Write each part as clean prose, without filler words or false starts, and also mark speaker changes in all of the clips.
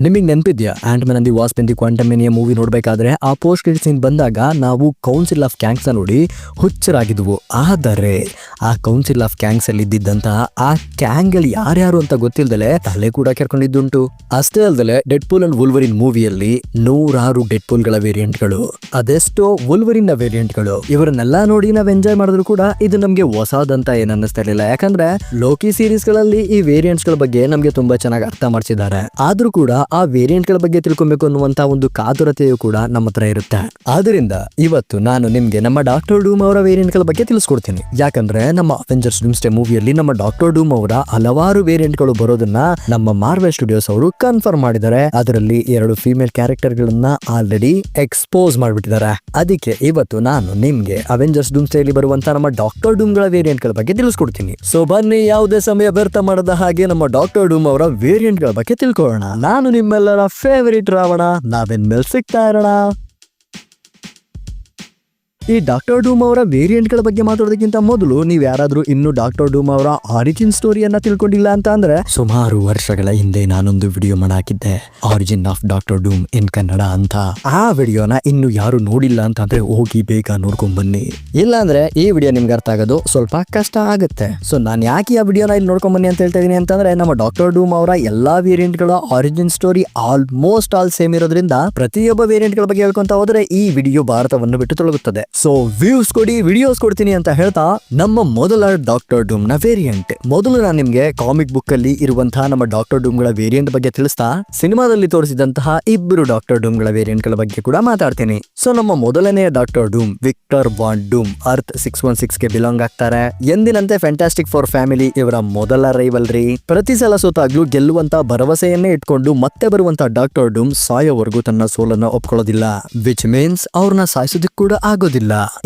Speaker 1: ನಿಮಗೆ ನೆನಪಿದ್ಯಾ Ant Man and the Wasp in the Quantumania movie ನೋಡ್ಬೇಕಾದ್ರೆ ಆ ಪೋಸ್ಟ್ ಕ್ರೆಡಿಟ್ ಸೀನ್ ಬಂದಾಗ ನಾವು ಕೌನ್ಸಿಲ್ ಆಫ್ ಕ್ಯಾಂಗ್ಸ್ ನೋಡಿ ಹುಚ್ಚರಾಗಿದ್ವು. ಆದರೆ ಆ ಕೌನ್ಸಿಲ್ ಆಫ್ ಕ್ಯಾಂಗ್ಸ್ ಅಲ್ಲಿ ಇದ್ದಿದ್ದಂತಹ ಆ ಕ್ಯಾಂಗ್ಗಳು ಯಾರ್ಯಾರು ಅಂತ ಗೊತ್ತಿಲ್ದಲೆ ತಲೆ ಕೂಡ ಕೆರ್ಕೊಂಡಿದ್ದುಂಟು. ಅಷ್ಟೇ ಅಲ್ದಲೆ ಡೆಡ್ ಪೂಲ್ ಅಂಡ್ ವೂಲ್ವರಿನ್ ಮೂವಿಯಲ್ಲಿ 100 ಡೆಡ್ ಪೂಲ್ ಗಳ ವೇರಿಯಂಟ್ಗಳು, ಅದೆಷ್ಟೋ ವೂಲ್ವರಿನ್ ನ ವೇರಿಯಂಟ್ಗಳು. ಇವರನ್ನೆಲ್ಲ ನೋಡಿ ನಾವ್ ಎಂಜಾಯ್ ಮಾಡಿದ್ರು ಕೂಡ ಇದು ನಮ್ಗೆ ಹೊಸದಂತ ಏನ್ ಅನ್ನಿಸ್ತಾ ಇರಲಿಲ್ಲ. ಯಾಕಂದ್ರೆ ಲೋಕಿ ಸೀರೀಸ್ ಗಳಲ್ಲಿ ಈ ವೇರಿಯಂಟ್ಸ್ ಗಳ ಬಗ್ಗೆ ನಮ್ಗೆ ತುಂಬಾ ಚೆನ್ನಾಗಿ ಅರ್ಥ ಮಾಡಿಸಿದ್ದಾರೆ. ಆದ್ರೂ ಕೂಡ ಆ ವೇರಿಯಂಟ್ ಗಳ ಬಗ್ಗೆ ತಿಳ್ಕೊಬೇಕು ಅನ್ನುವಂತ ಒಂದು ಕಾತುರತೆಯು ಕೂಡ ನಮ್ಮ ಹತ್ರ ಇರುತ್ತೆ. ಆದ್ರಿಂದ ಇವತ್ತು ನಾನು ನಿಮ್ಗೆ ನಮ್ಮ ಡಾಕ್ಟರ್ ಡೂಮ್ ಅವರ ವೇರಿಯಂಟ್ ಗಳ ಬಗ್ಗೆ ತಿಳಿಸ್ಕೊಡ್ತೀನಿ. ಯಾಕಂದ್ರೆ ನಮ್ಮ ಅವೆಂಜರ್ಸ್ ಡೂಮ್ಸ್ಡೇ ಮೂವಿಯಲ್ಲಿ ನಮ್ಮ ಡಾಕ್ಟರ್ ಡೂಮ್ ಅವರ ಹಲವಾರು ವೇರಿಯಂಟ್ ಗಳು ಬರೋದನ್ನ ನಮ್ಮ ಮಾರ್ವೆಲ್ ಸ್ಟುಡಿಯೋಸ್ ಅವರು ಕನ್ಫರ್ಮ್ ಮಾಡಿದ್ದಾರೆ. ಅದರಲ್ಲಿ 2 ಫೀಮೇಲ್ ಕ್ಯಾರೆಕ್ಟರ್ ಗಳನ್ನ ಆಲ್ರೆಡಿ ಎಕ್ಸ್ಪೋಸ್ ಮಾಡ್ಬಿಟ್ಟಿದ್ದಾರೆ. ಅದಕ್ಕೆ ಇವತ್ತು ನಾನು ನಿಮ್ಗೆ ಅವೆಂಜರ್ಸ್ ಡೂಮ್ಸ್ಡೇ ಅಲ್ಲಿ ಬರುವಂತ ನಮ್ಮ ಡಾಕ್ಟರ್ ಡೂಮ್ ಗಳ ವೇರಿಯಂಟ್ ಗಳ ಬಗ್ಗೆ ತಿಳಿಸ್ಕೊಡ್ತೀನಿ. ಸೊ ಬನ್ನಿ, ಯಾವುದೇ ಸಮಯ ವ್ಯರ್ಥ ಮಾಡದ ಹಾಗೆ ನಮ್ಮ ಡಾಕ್ಟರ್ ಡೂಮ್ ಅವರ ವೇರಿಯಂಟ್ ಗಳ ಬಗ್ಗೆ ತಿಳ್ಕೊಳ್ಳೋಣ. ನಾನು ನಿಮ್ಮೆಲ್ಲರ ಫೇವರಿಟ್ ರಾವಣ, ನಾವೇನ್ ಮೇಲೆ ಸಿಗ್ತಾ ಇರೋಣ. ಈ ಡಾಕ್ಟರ್ ಡೂಮ್ ಅವರ ವೇರಿಯಂಟ್ ಗಳ ಬಗ್ಗೆ ಮಾತಾಡೋದಕ್ಕಿಂತ ಮೊದಲು ನೀವ್ ಯಾರಾದ್ರೂ ಇನ್ನು ಡಾಕ್ಟರ್ ಡೂಮ್ ಅವರ ಆರಿಜಿನ್ ಸ್ಟೋರಿಯನ್ನ ತಿಳ್ಕೊಂಡಿಲ್ಲ ಅಂತ ಅಂದ್ರೆ, ಸುಮಾರು ವರ್ಷಗಳ ಹಿಂದೆ ನಾನೊಂದು ವಿಡಿಯೋ ಮಾಡಾಕಿದ್ದೆ, ಆರಿಜಿನ್ ಆಫ್ ಡಾಕ್ಟರ್ ಡೂಮ್ ಇನ್ ಕನ್ನಡ ಅಂತ. ಆ ವಿಡಿಯೋನ ಇನ್ನು ಯಾರು ನೋಡಿಲ್ಲ ಅಂತ ಅಂದ್ರೆ ಹೋಗಿ ಬೇಗ ನೋಡ್ಕೊಂಡ್ ಬನ್ನಿ. ಇಲ್ಲ ಅಂದ್ರೆ ಈ ವಿಡಿಯೋ ನಿಮ್ಗೆ ಅರ್ಥ ಆಗೋದು ಸ್ವಲ್ಪ ಕಷ್ಟ ಆಗುತ್ತೆ. ಸೊ ನಾನು ಯಾಕೆ ಆ ವಿಡಿಯೋನ ಇಲ್ಲಿ ನೋಡ್ಕೊಂಡ್ ಬನ್ನಿ ಅಂತ ಹೇಳ್ತಾ ಇದೀನಿ ಅಂತಂದ್ರೆ, ನಮ್ಮ ಡಾಕ್ಟರ್ ಡೂಮ್ ಅವರ ಎಲ್ಲಾ ವೇರಿಯಂಟ್ ಗಳ origin story almost all same ಇರೋದ್ರಿಂದ ಪ್ರತಿಯೊಬ್ಬ ವೇರಿಯಂಟ್ ಗಳ ಬಗ್ಗೆ ಹೇಳ್ಕೊಂತ ಹೋದ್ರೆ ಈ ವಿಡಿಯೋ ಭಾರತವನ್ನು ಬಿಟ್ಟು ತೊಲಗುತ್ತದೆ. ಸೊ ವ್ಯೂಸ್ ಕೊಡಿ, ವಿಡಿಯೋಸ್ ಕೊಡ್ತೀನಿ ಅಂತ ಹೇಳ್ತಾ ನಮ್ಮ ಮೊದಲ ಡಾಕ್ಟರ್ ಡೂಮ್ ನ ವೇರಿಯಂಟ್. ಮೊದಲು ನಾನು ನಿಮ್ಗೆ ಕಾಮಿಕ್ ಬುಕ್ ಅಲ್ಲಿ ಇರುವಂತಹ ನಮ್ಮ ಡಾಕ್ಟರ್ ಡೂಮ್ ಗಳ ವೇರಿಯಂಟ್ ಬಗ್ಗೆ ತಿಳಿಸ್ತಾ ಸಿನಿಮಾದಲ್ಲಿ ತೋರಿಸಿದಂತಹ 2 ಡಾಕ್ಟರ್ ಡೂಮ್ ಗಳ ವೇರಿಯಂಟ್ ಗಳ ಬಗ್ಗೆ ಕೂಡ ಮಾತಾಡ್ತೀನಿ. ಸೊ ನಮ್ಮ ಮೊದಲನೆಯ ಡಾಕ್ಟರ್ ಡೂಮ್ ವಿಕ್ಟರ್ ವಾನ್ ಡೂಮ್ ಅರ್ತ್ 616 ಗೆ ಬಿಲಾಂಗ್ ಆಗ್ತಾರೆ. ಎಂದಿನಂತೆ ಫ್ಯಾಂಟಾಸ್ಟಿಕ್ ಫೋರ್ ಫ್ಯಾಮಿಲಿ ಇವರ ಮೊದಲ ರೈವಲ್ರಿ. ಪ್ರತಿ ಸಲ ಸೋತಾಗ್ಲೂ ಗೆಲ್ಲುವಂತ ಭರವಸೆಯನ್ನೇ ಇಟ್ಕೊಂಡು ಮತ್ತೆ ಬರುವಂತ ಡಾಕ್ಟರ್ ಡೂಮ್ ಸಾಯೋವರೆಗೂ ತನ್ನ ಸೋಲನ್ನು ಒಪ್ಕೊಳ್ಳೋದಿಲ್ಲ. ವಿಚ್ ಮೀನ್ಸ್ ಅವ್ರನ್ನ ಸಾಯಿಸೋದಕ್ಕೆ ಕೂಡ ಆಗೋದಿಲ್ಲ.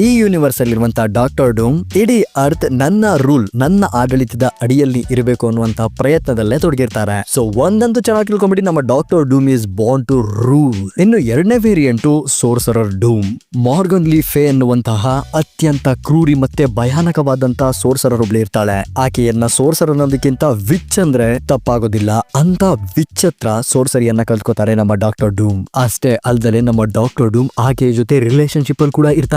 Speaker 1: ಈ ಯೂನಿವರ್ಸ್ ಅಲ್ಲಿರುವಂತಹ ಡಾಕ್ಟರ್ ಡೂಮ್ ಇಡೀ ಅರ್ತ್ ನನ್ನ ರೂಲ್, ನನ್ನ ಆಡಳಿತದ ಅಡಿಯಲ್ಲಿ ಇರಬೇಕು ಅನ್ನುವಂತ ಪ್ರಯತ್ನದಲ್ಲೇ ತೊಡಗಿರ್ತಾರೆ. ಸೊ ಒಂದಂತೂ ಚೆನ್ನಾಗಿ ತಿಳ್ಕೊಂಡ್ಬಿಡಿ, ನಮ್ಮ doctor Doom is born to rule. ಇನ್ನು ಎರಡನೇ variant sorcerer Doom. Morgan Le Fay ಅನ್ನುವಂತಹ ಅತ್ಯಂತ ಕ್ರೂರಿ ಮತ್ತೆ ಭಯಾನಕವಾದಂತಹ ಸೋರ್ಸರರ್ ಒಬ್ಳು ಇರ್ತಾಳೆ. ಆಕೆಯನ್ನ ಸೋರ್ಸರ್ ಅನ್ನೋದಕ್ಕಿಂತ ವಿಚ್ ಅಂದ್ರೆ ತಪ್ಪಾಗೋದಿಲ್ಲ. ಅಂತ ವಿಚ್ ಹತ್ರ ಸೋರ್ಸರಿಯನ್ನ ಕಲ್ತ್ಕೋತಾರೆ ನಮ್ಮ ಡಾಕ್ಟರ್ ಡೂಮ್. ಅಷ್ಟೇ ಅಲ್ದಲೆ ನಮ್ಮ ಡಾಕ್ಟರ್ ಡೂಮ್ ಆಕೆಯ ಜೊತೆ ರಿಲೇಶನ್ಶಿಪ್ ಅಲ್ಲಿ ಕೂಡ ಇರ್ತಾರೆ.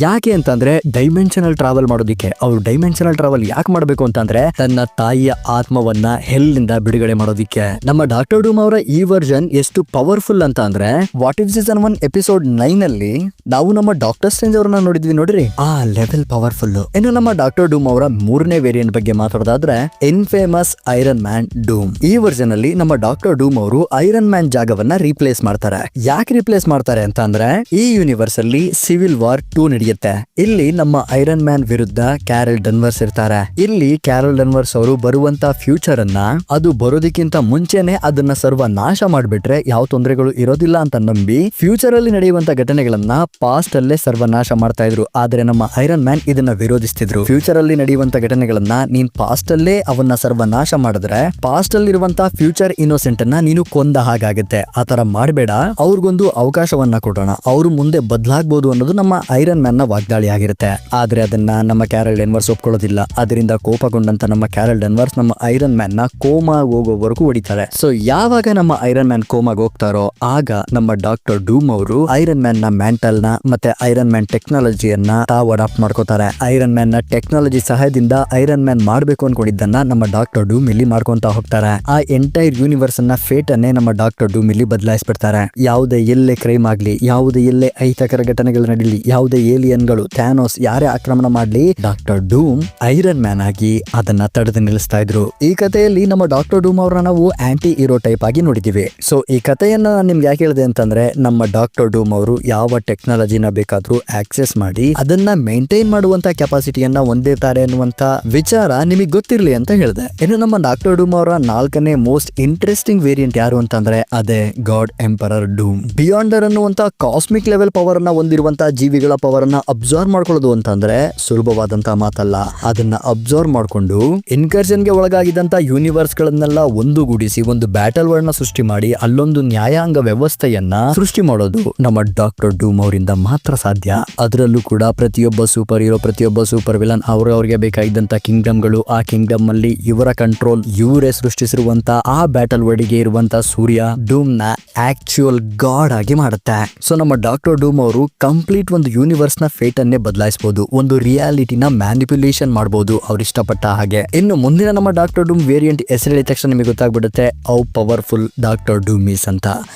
Speaker 1: ಯಾಕೆ ಅಂತಂದ್ರೆ ಡೈಮೆನ್ಷನಲ್ ಟ್ರಾವೆಲ್ ಮಾಡೋದಿಕ್ಕೆ. ಅವ್ರು ಡೈಮೆನ್ಷನಲ್ ಟ್ರಾವೆಲ್ ಯಾಕೆ ಮಾಡಬೇಕು ಅಂತಂದ್ರೆ ತನ್ನ ತಾಯಿಯ ಆತ್ಮವನ್ನ ಹೆಲ್ಲಿಂದ ಬಿಡುಗಡೆ ಮಾಡೋದಿಕ್ಕೆ. ನಮ್ಮ ಡಾಕ್ಟರ್ ಡೂಮ್ ಅವರ ಈ ವರ್ಷನ್ ಎಷ್ಟು ಪವರ್ಫುಲ್ ಅಂತ ಅಂದ್ರೆ, ವಾಟ್ ಇಫ್ ಸೀಸನ್ 1 ಎಪಿಸೋಡ್ 9 ಅಲ್ಲಿ ನಾವು ನಮ್ಮ ಡಾಕ್ಟರ್ ಸ್ಟ್ರೇಂಜ್ ಅವ್ರನ್ನ ನೋಡಿದ್ವಿ ನೋಡ್ರಿ, ಆ ಲೆವೆಲ್ ಪವರ್ಫುಲ್. ಇನ್ನು ನಮ್ಮ ಡಾಕ್ಟರ್ ಡೂಮ್ ಅವರ 3ನೇ ವೇರಿಯಂಟ್ ಬಗ್ಗೆ ಮಾತಾಡೋದಾದ್ರೆ ಇನ್ಫೇಮಸ್ ಐರನ್ ಮ್ಯಾನ್ ಡೂಮ್. ಈ ವರ್ಷನ್ ಅಲ್ಲಿ ನಮ್ಮ ಡಾಕ್ಟರ್ ಡೂಮ್ ಅವರು ಐರನ್ ಮ್ಯಾನ್ ಜಾಗವನ್ನ ರೀಪ್ಲೇಸ್ ಮಾಡ್ತಾರೆ. ಯಾಕೆ ರೀಪ್ಲೇಸ್ ಮಾಡ್ತಾರೆ ಅಂತ ಅಂದ್ರೆ, ಈ ಯೂನಿವರ್ಸ್ ಅಲ್ಲಿ ಸಿವಿಲ್ ವಾರ್ 2 ನಡೆಯುತ್ತೆ. ಇಲ್ಲಿ ನಮ್ಮ ಐರನ್ ಮ್ಯಾನ್ ವಿರುದ್ಧ ಕ್ಯಾರಲ್ ಡನ್ವರ್ಸ್ ಇರ್ತಾರೆ. ಇಲ್ಲಿ ಕ್ಯಾರಲ್ ಡನ್ವರ್ಸ್ ಅವರು ಬರುವಂತ ಫ್ಯೂಚರ್ ಅನ್ನ, ಅದು ಬರೋದಕ್ಕಿಂತ ಮುಂಚೆನೆ ಅದನ್ನ ಸರ್ವನಾಶ ಮಾಡ್ಬಿಟ್ರೆ ಯಾವ ತೊಂದರೆಗಳು ಇರೋದಿಲ್ಲ ಅಂತ ನಂಬಿ ಫ್ಯೂಚರ್ ಅಲ್ಲಿ ನಡೆಯುವಂತ ಘಟನೆಗಳನ್ನ ಪಾಸ್ಟ್ ಅಲ್ಲೇ ಸರ್ವನಾಶ ಮಾಡ್ತಾ ಇದ್ರು. ಆದ್ರೆ ನಮ್ಮ ಐರನ್ ಮ್ಯಾನ್ ಇದನ್ನ ವಿರೋಧಿಸ್ತಿದ್ರು. ಫ್ಯೂಚರ್ ಅಲ್ಲಿ ನಡೆಯುವಂತ ಘಟನೆಗಳನ್ನ ನೀನ್ ಪಾಸ್ಟ್ ಅಲ್ಲೇ ಅವನ್ನ ಸರ್ವನಾಶ ಮಾಡಿದ್ರೆ ಪಾಸ್ಟ್ ಅಲ್ಲಿ ಇರುವಂತ ಫ್ಯೂಚರ್ ಇನ್ನೋಸೆಂಟ್ ಅನ್ನ ನೀನು ಕೊಂದ ಹಾಗಾಗುತ್ತೆ. ಆತರ ಮಾಡಬೇಡ, ಅವ್ರಿಗೊಂದು ಅವಕಾಶವನ್ನ ಕೊಡೋಣ, ಅವರು ಮುಂದೆ ಬದಲಾಗಬಹುದು ಅನ್ನೋದು ನಮ್ಮ ಐರನ್ ಮ್ಯಾನ್ ನ ವಾಗ್ದಾಳಿ ಆಗಿರುತ್ತೆ. ಆದ್ರೆ ಅದನ್ನ ನಮ್ಮ ಕ್ಯಾರಲ್ ಡನ್ವರ್ಸ್ ಒಪ್ಕೊಳ್ಳೋದಿಲ್ಲ. ಅದರಿಂದ ಕೋಪಗೊಂಡಂತ ನಮ್ಮ ಕ್ಯಾರಲ್ ಡನ್ವರ್ಸ್ ನಮ್ಮ ಐರನ್ ಮ್ಯಾನ್ ನ ಕೋಮಾ ಹೋಗೋವರೆಗೂ ಹೊಡಿತಾರೆ. ಸೊ ಯಾವಾಗ ನಮ್ಮ ಐರನ್ ಮ್ಯಾನ್ ಕೋಮಾಗ ಹೋಗ್ತಾರೋ ಆಗ ನಮ್ಮ ಡಾಕ್ಟರ್ ಡೂಮ್ ಅವರು ಐರನ್ ಮ್ಯಾನ್ ನ ಮ್ಯಾಂಟಲ್ ನ ಮತ್ತೆ ಐರನ್ ಮ್ಯಾನ್ ಟೆಕ್ನಾಲಜಿಯನ್ನ ತಾವು ಅಡಾಪ್ಟ್ ಮಾಡ್ಕೋತಾರೆ. ಐರನ್ ಮ್ಯಾನ್ ನ ಟೆಕ್ನಾಲಜಿ ಸಹಾಯದಿಂದ ಐರನ್ ಮ್ಯಾನ್ ಮಾಡ್ಬೇಕು ಅನ್ಕೊಂಡಿದ್ದನ್ನ ನಮ್ಮ ಡಾಕ್ಟರ್ ಡೂಮ್ ಇಲ್ಲಿ ಮಾಡ್ಕೊಂತ ಹೋಗ್ತಾರೆ. ಆ ಎಂಟೈರ್ ಯೂನಿವರ್ಸ್ ನ ಫೇಟ್ ಅನ್ನೇ ನಮ್ಮ ಡಾಕ್ಟರ್ ಡೂಮ್ ಇಲ್ಲಿ ಬದಲಾಯಿಸ್ಬಿಡ್ತಾರೆ. ಯಾವುದೇ ಎಲ್ಲೇ ಕ್ರೈಮ್ ಆಗ್ಲಿ, ಯಾವುದೇ ಎಲ್ಲೇ ಅಹಿತಕರ ಘಟನೆಗಳು ನಡೀಲಿ, ಯಾವುದೇ ಏಲಿಯನ್ಗಳು, ಥ್ಯಾನೋಸ್ ಯಾರೇ ಆಕ್ರಮಣ ಮಾಡ್ಲಿ, ಡಾಕ್ಟರ್ ಡೂಮ್ ಐರನ್ ಮ್ಯಾನ್ ಆಗಿ ಅದನ್ನ ತಡೆದು ನಿಲ್ಲಿಸ್ತಾ ಇದ್ರು. ಈ ಕಥೆಯಲ್ಲಿ ನಮ್ಮ ಡಾಕ್ಟರ್ ಡೂಮ್ ಅವ್ರನ್ನ ನಾವು ಆಂಟಿ ಹೀರೋ ಟೈಪ್ ಆಗಿ ನೋಡಿದೀವಿ. ಸೊ ಈ ಕಥೆಯನ್ನ ನಿಮ್ಗೆ ಯಾಕೆ ಹೇಳಿದೆ ಅಂತಂದ್ರೆ, ನಮ್ಮ ಡಾಕ್ಟರ್ ಡೂಮ್ ಅವರು ಯಾವ ಟೆಕ್ನಾಲಜಿನ ಬೇಕಾದ್ರೂ ಆಕ್ಸೆಸ್ ಮಾಡಿ ಅದನ್ನ ಮೇಂಟೈನ್ ಮಾಡುವಂತ ಕೆಪಾಸಿಟಿಯನ್ನ ಹೊಂದಿರ್ತಾರೆ ಅನ್ನುವಂತ ವಿಚಾರ ನಿಮಗೆ ಗೊತ್ತಿರ್ಲಿ ಅಂತ ಹೇಳಿದೆ. ಇನ್ನು ನಮ್ಮ ಡಾಕ್ಟರ್ ಡೂಮ್ ಅವರ 4ನೇ ಮೋಸ್ಟ್ ಇಂಟ್ರೆಸ್ಟಿಂಗ್ ವೇರಿಯಂಟ್ ಯಾರು ಅಂತಂದ್ರೆ ಅದೇ ಗಾಡ್ ಎಂಪರರ್ ಡೂಮ್. ಬಿಯಾಂಡರ್ ಅನ್ನುವಂತ ಕಾಸ್ಮಿಕ್ ಲೆವೆಲ್ ಪವರ್ ಅನ್ನ ಹೊಂದಿರುವಂತಹ ಜೀವಿಗಳ ಗಳ ಪವರ್ ಅನ್ನ ಅಬ್ಸರ್ವ್ ಮಾಡ್ಕೊಳ್ಳೋದು ಅಂತಂದ್ರೆ ಸುಲಭವಾದಂತ ಮಾತಲ್ಲ. ಅದನ್ನ ಅಬ್ಸರ್ವ್ ಮಾಡ್ಕೊಂಡು ಇನ್ಕರ್ಷನ್ ಗೆ ಒಳಗಾಗಿದ್ದಂತ ಯೂನಿವರ್ಸ್ ಗಳನ್ನೆಲ್ಲ ಒಂದುಗೂಡಿಸಿ ಒಂದು ಬ್ಯಾಟಲ್ ವರ್ಡ್ ನ ಸೃಷ್ಟಿ ಮಾಡಿ ಅಲ್ಲೊಂದು ನ್ಯಾಯಾಂಗ ವ್ಯವಸ್ಥೆಯನ್ನ ಸೃಷ್ಟಿ ಮಾಡೋದು ನಮ್ಮ ಡಾಕ್ಟರ್ ಡೂಮ್ ಅವರಿಂದ ಮಾತ್ರ ಸಾಧ್ಯ. ಅದರಲ್ಲೂ ಕೂಡ ಪ್ರತಿಯೊಬ್ಬ ಸೂಪರ್ ಹೀರೋ, ಪ್ರತಿಯೊಬ್ಬ ಸೂಪರ್ ವಿಲನ್ ಅವ್ರಿಗೆ ಬೇಕಾಗಿದ್ದಂತ ಕಿಂಗ್ಡಮ್ ಗಳು, ಆ ಕಿಂಗ್ಡಮ್ ಅಲ್ಲಿ ಇವರ ಕಂಟ್ರೋಲ್, ಇವರೇ ಸೃಷ್ಟಿಸಿರುವಂತ ಆ ಬ್ಯಾಟಲ್ ವರ್ಡ್ ಗೆ ಇರುವಂತ ಸೂರ್ಯ ಡೂಮ್ ನ ಆಕ್ಚುಯಲ್ ಗಾಡ್ ಆಗಿ ಮಾಡುತ್ತೆ. ಸೊ ನಮ್ಮ ಡಾಕ್ಟರ್ ಡೂಮ್ ಅವರು ಕಂಪ್ಲೀಟ್ ಒಂದು ಯೂನಿವರ್ಸ್ ನ ಫೇಟ್ ಅನ್ನೇ ಬದಲಾಯಿಸಬಹುದು, ಒಂದು ರಿಯಾಲಿಟಿನ ಮ್ಯಾನಿಪ್ಯುಲೇಷನ್ ಮಾಡಬಹುದು ಅವ್ರು ಇಷ್ಟಪಟ್ಟ ಹಾಗೆ. ಇನ್ನು ಮುಂದಿನ ನಮ್ಮ ಡಾಕ್ಟರ್ ಡೂಮ್ ವೇರಿಯಂಟ್ ಹೆಸರು ಹೇಳಿದ ತಕ್ಷಣ ನಿಮಗೆ ಗೊತ್ತಾಗ್ಬಿಡುತ್ತೆ how powerful doctor Doom is ಅಂತ.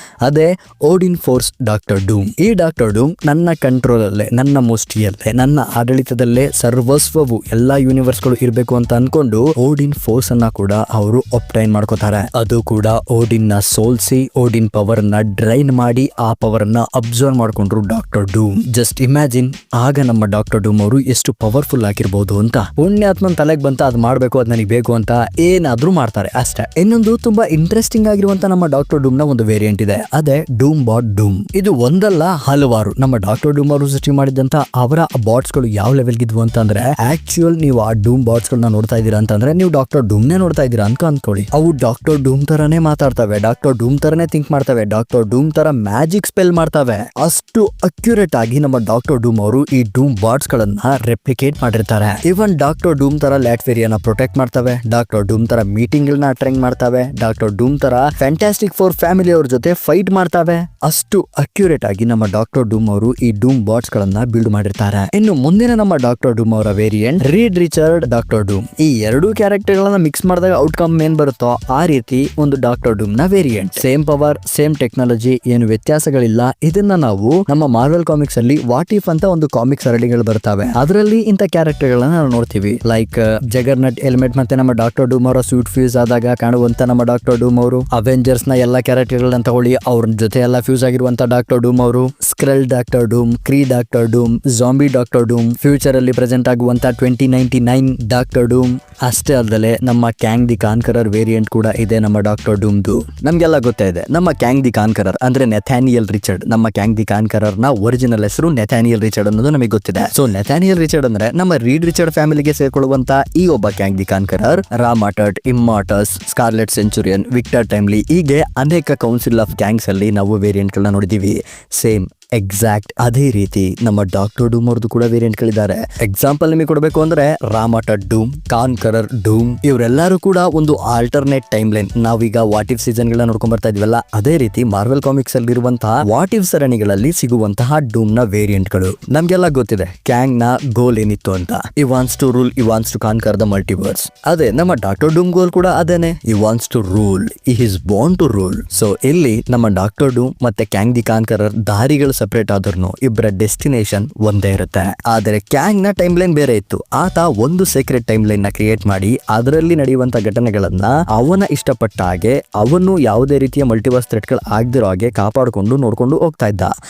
Speaker 1: ಅದೇ ಓಡಿನ್ ಫೋರ್ಸ್ ಡಾಕ್ಟರ್ ಡೂಮ್. ಈ ಡಾಕ್ಟರ್ ಡೂಮ್ ನನ್ನ ಕಂಟ್ರೋಲ್ ಅಲ್ಲೇ, ನನ್ನ ಮುಷ್ಟಿಯಲ್ಲೇ, ನನ್ನ ಆಡಳಿತದಲ್ಲೇ ಸರ್ವಸ್ವವು ಎಲ್ಲಾ ಯೂನಿವರ್ಸ್ ಗಳು ಇರಬೇಕು ಅಂತ ಅನ್ಕೊಂಡು ಓಡಿನ್ ಫೋರ್ಸ್ ಅನ್ನ ಕೂಡ ಅವರು ಒಪ್ಟೈನ್ ಮಾಡ್ಕೋತಾರೆ. ಅದು ಕೂಡ ಓಡಿನ್ ನ ಸೋಲ್ಸಿ, ಓಡಿನ್ ಪವರ್ ನ ಡ್ರೈನ್ ಮಾಡಿ ಆ ಪವರ್ ಅನ್ನ ಅಬ್ಸರ್ವ್ ಮಾಡ್ಕೊಂಡ್ರು ಡಾಕ್ಟರ್ ಡೂಮ್. ಜಸ್ಟ್ ಇಮ್ಯಾಜಿನ್, ಆಗ ನಮ್ಮ ಡಾಕ್ಟರ್ ಡೂಮ್ ಅವರು ಎಷ್ಟು ಪವರ್ಫುಲ್ ಆಗಿರ್ಬೋದು ಅಂತ. ಪುಣ್ಯಾತ್ಮನ್ ತಲೆಗೆ ಬಂತ ಅದ್ ಮಾಡ್ಬೇಕು, ಅದ್ ನನಗೆ ಬೇಕು ಅಂತ ಏನಾದ್ರೂ ಮಾಡ್ತಾರೆ ಅಷ್ಟೇ. ಇನ್ನೊಂದು ತುಂಬಾ ಇಂಟ್ರೆಸ್ಟಿಂಗ್ ಆಗಿರುವಂತ ನಮ್ಮ ಡಾಕ್ಟರ್ ಡೂಮ್ ನ ಒಂದು ವೇರಿಯಂಟ್ ಇದೆ, ಅದೇ ಡೂಮ್ ಬಾಟ್ ಡೂಮ್. ಇದು ಒಂದಲ್ಲ ಹಲವಾರು ನಮ್ಮ ಡಾಕ್ಟರ್ ಡೂಮ್ ಅವರು ಸೃಷ್ಟಿ ಮಾಡಿದಂತ ಅವರ ಬಾಟ್ಸ್ ಗಳು ಯಾವ ಲೆವೆಲ್ ಗಿದ್ವು ಅಂತಂದ್ರೆ, ಆಕ್ಚುಯಲ್ ನೀವು ಆ ಡೂಮ್ ಬಾಟ್ಸ್ ಗಳನ್ನ ನೋಡ್ತಾ ಇದೀರಾ ಅಂತಂದ್ರೆ ನೀವು ಡಾಕ್ಟರ್ ಡೂಮ್ ನೇ ನೋಡ್ತಾ ಇದೀರಾ ಅಂತ ಅನ್ಕೊಳ್ಳಿ. ಅವು ಡಾಕ್ಟರ್ ಡೂಮ್ ತರನೇ ಮಾತಾಡ್ತವೆ, ಡಾಕ್ಟರ್ ಡೂಮ್ ತರನೇ ಥಿಂಕ್ ಮಾಡ್ತವೆ, ಡಾಕ್ಟರ್ ಡೂಮ್ ತರ ಮ್ಯಾಜಿಕ್ ಸ್ಪೆಲ್ ಮಾಡ್ತವೆ. ಅಷ್ಟು ಅಕ್ಯುರೇಟ್ ಆಗಿ ನಮ್ಮ ಡಾಕ್ಟರ್ ಡೂಮ್ ಅವರು ಈ ಡೂಮ್ ಬಾಟ್ಸ್ ಗಳನ್ನ ರೆಪ್ಲಿಕೇಟ್ ಮಾಡಿರ್ತಾರೆ. ಇವನ್ ಡಾಕ್ಟರ್ ಡೂಮ್ ತರ ಲ್ಯಾಟ್ವೇರಿಯಾನ ಪ್ರೊಟೆಕ್ಟ್ ಮಾಡ್ತವೆ, ಡಾಕ್ಟರ್ ಡೂಮ್ ತರ ಮೀಟಿಂಗ್ ಗಳನ್ನ ಅಟೆಂಡ್ ಮಾಡ್ತವೆ, ಡಾಕ್ಟರ್ ಡೂಮ್ ತರ ಫ್ಯಾಂಟಾಸ್ಟಿಕ್ ಫೋರ್ ಫ್ಯಾಮಿಲಿ ಅವ್ರ ಜೊತೆ ಫೈಟ್ ಮಾಡ್ತವೆ. ಅಷ್ಟು ಅಕ್ಯುರೇಟ್ ಆಗಿ ನಮ್ಮ ಡಾಕ್ಟರ್ ಡೂಮ್ ಅವರು ಈ ಡೂಮ್ ಬಾಟ್ಸ್ ಗಳನ್ನ ಬಿಲ್ಡ್ ಮಾಡಿರ್ತಾರೆ. ಇನ್ನು ಮುಂದಿನ ನಮ್ಮ ಡಾಕ್ಟರ್ ಡೂಮ್ ಅವರ ವೇರಿಯಂಟ್ ರೀಡ್ ರಿಚರ್ಡ್ ಡಾಕ್ಟರ್ ಡೂಮ್. ಈ ಎರಡೂ ಕ್ಯಾರೆಕ್ಟರ್ ಗಳನ್ನ ಮಿಕ್ಸ್ ಮಾಡಿದಾಗ ಔಟ್ಕಮ್ ಏನ್ ಬರುತ್ತೋ ಆ ರೀತಿ ಒಂದು ಡಾಕ್ಟರ್ ಡೂಮ್ ನ variant. Same power, same technology, ಏನು ವ್ಯತ್ಯಾಸಗಳಿಲ್ಲ. ಇದನ್ನ ನಾವು ನಮ್ಮ ಮಾರ್ವೆಲ್ ಕಾಮಿಕ್ಸ್ ಅಲ್ಲಿ ವಾಟ್ ಇಫ್ ಅಂತ ಒಂದು ಕಾಮಿಕ್ಸ್ ಹರಡಿಗಳು ಬರ್ತವೆ, ಅದರಲ್ಲಿ ಇಂತ ಕ್ಯಾರೆಕ್ಟರ್ ಗಳನ್ನ ನಾವು ನೋಡ್ತೀವಿ. ಲೈಕ್ ಜಗರ್ನಟ್ ಎಲಿಮೆಂಟ್ ಮತ್ತೆ ನಮ್ಮ ಡಾಕ್ಟರ್ ಡೂಮ್ ಅವರ ಸೂಟ್ ಫ್ಯೂಸ್ ಆದಾಗ ಕಾಣುವಂತ ನಮ್ಮ ಡಾಕ್ಟರ್ ಡೂಮ್ ಅವರು, ಅವೆಂಜರ್ಸ್ ನ ಎಲ್ಲಾ ಕ್ಯಾರೆಕ್ಟರ್ ಗಳನ್ನ ತಗೊಳ್ಳಿ ಅವ್ರ ಜೊತೆ ಎಲ್ಲ ಫ್ಯೂಸ್ ಆಗಿರುವಂತ ಡಾಕ್ಟರ್ ಡೂಮ್ ಅವರು, ಸ್ಕ್ರೆಲ್ ಡಾಕ್ಟರ್ ಡೂಮ್, ಕ್ರೀ ಡಾಕ್ಟರ್ ಡೂಮ್, ಜಾಂಬಿ ಡಾಕ್ಟರ್ ಡೂಮ್, ಫ್ಯೂಚರ್ ಅಲ್ಲಿ ಪ್ರೆಸೆಂಟ್ ಆಗುವಂತ 2099 ಡಾಕ್ಟರ್ ಡೂಮ್. ಅಷ್ಟೇ ಅಲ್ಲದೆ ನಮ್ಮ ಕ್ಯಾಂಗ್ ದಿ ಕಾನ್ಕರರ್ ವೇರಿಯಂಟ್ ಕೂಡ ಇದೆ ನಮ್ಮ ಡಾಕ್ಟರ್ ಡೂಮ್ದು. ನಮ್ಗೆಲ್ಲ ಗೊತ್ತೇ ಇದೆ ನಮ್ಮ ಕ್ಯಾಂಗ್ ದಿ ಕಾನ್ಕರರ್ ಅಂದ್ರೆ ನೆಥಾನಿಯಲ್ ರಿಚರ್ಡ್. ನಮ್ಮ ಕ್ಯಾಂಗ್ ದಿ ಕಾನ್ಕರರ್ ನ ಒರಿಜಿನಲ್ ಹೆಸರು ನೆಥಾನಿಯಲ್ ರಿಚರ್ಡ್ ಅನ್ನೋದು ನಮಗೆ ಗೊತ್ತಿದೆ. ಸೊ ನೆಥಾನಿಯಲ್ ರಿಚರ್ಡ್ ಅಂದ್ರೆ ನಮ್ಮ ರೀಡ್ ರಿಚರ್ಡ್ ಫ್ಯಾಮಿಲಿಗೆ ಸೇರ್ಕೊಳ್ಳುವಂತ ಈ ಒಬ್ಬ Kang the Conqueror Rama Tut, Immortus, Scarlet Centurion, Victor Timely, ಹೀಗೆ ಅನೇಕ ಕೌನ್ಸಿಲ್ ಆಫ್ ಗ್ಯಾಂಗ್ಸ್ ಅಲ್ಲಿ ನಾವು ವೇರಿಯಂಟ್ ಗಳನ್ನ ನೋಡಿದೀವಿ. ಸೇಮ್ ಎಕ್ಸಾಕ್ಟ್ ಅದೇ ರೀತಿ ನಮ್ಮ ಡಾಕ್ಟರ್ ಡೂಮ್ ಅವ್ರದ್ದು ಕೂಡ ವೇರಿಯಂಟ್ ಗಳಿದ್ದಾರೆ. ಎಕ್ಸಾಂಪಲ್ ನಿಮಗೆ ಕೊಡಬೇಕು ಅಂದ್ರೆ ರಾಮಾಟಟ್ ಡೂಮ್, ಕಾನ್ಕರರ್ ಡೂಮ್, ಇವರೆಲ್ಲರೂ ಕೂಡ ಒಂದು ಆಲ್ಟರ್ನೇಟ್ ಟೈಮ್ ಲೈನ್. ನಾವೀಗ ವಾಟ್ ಇಫ್ ಸೀಸನ್ ಗಳನ್ನ ನೋಡ್ಕೊಂಡ್ ಬರ್ತಾ ಇದೀವಲ್ಲ, ಅದೇ ರೀತಿ ಮಾರ್ವೆಲ್ ಕಾಮಿಕ್ಸ್ ಅಲ್ಲಿ ಇರುವಂತಹ ವಾಟ್ ಇಫ್ ಸರಣಿಗಳಲ್ಲಿ ಸಿಗುವಂತಹ ಡೂಮ್ ನ ವೇರಿಯಂಟ್ ಗಳು. ನಮ್ಗೆಲ್ಲ ಗೊತ್ತಿದೆ ಕ್ಯಾಂಗ್ ನ ಗೋಲ್ ಏನಿತ್ತು ಅಂತ. He wants to rule, he wants to conquer the multiverse. ಅದೇ ನಮ್ಮ ಡಾಕ್ಟರ್ ಡೂಮ್ ಗೋಲ್ ಕೂಡ ಅದೇನೆ, he wants to rule, he is born to rule. So ಇಲ್ಲಿ ನಮ್ಮ ಡಾಕ್ಟರ್ ಡೂಮ್ ಮತ್ತೆ ಕ್ಯಾಂಗ್ ದಿ ಕಾನ್ಕರರ್ ದಾರಿಗಳು ಸಪರೇಟ್ ಆದ್ರೂ ಇಬ್ಬರ ಡೆಸ್ಟಿನೇಷನ್ ಒಂದೇ ಇರುತ್ತೆ. ಆದರೆ ಕ್ಯಾಂಗ್ ನ ಟೈಮ್ ಲೈನ್ ಬೇರೆ ಇತ್ತು. ಆತ ಒಂದು ಸೀಕ್ರೆಟ್ ಟೈಮ್ ಲೈನ್ ನ ಕ್ರಿಯೇಟ್ ಮಾಡಿ ಅದರಲ್ಲಿ ನಡೆಯುವಂತ ಘಟನೆಗಳನ್ನ ಅವನ ಇಷ್ಟಪಟ್ಟ ಹಾಗೆ, ಅವನು ಯಾವುದೇ ರೀತಿಯ ಮಲ್ಟಿವರ್ಸ್ ಥ್ರೆಟ್ ಗಳು ಆಗದಿರೋ ಹಾಗೆ ಕಾಪಾಡಿಕೊಂಡು ನೋಡ್ಕೊಂಡು ಹೋಗ್ತಾ ಇದ್ದ.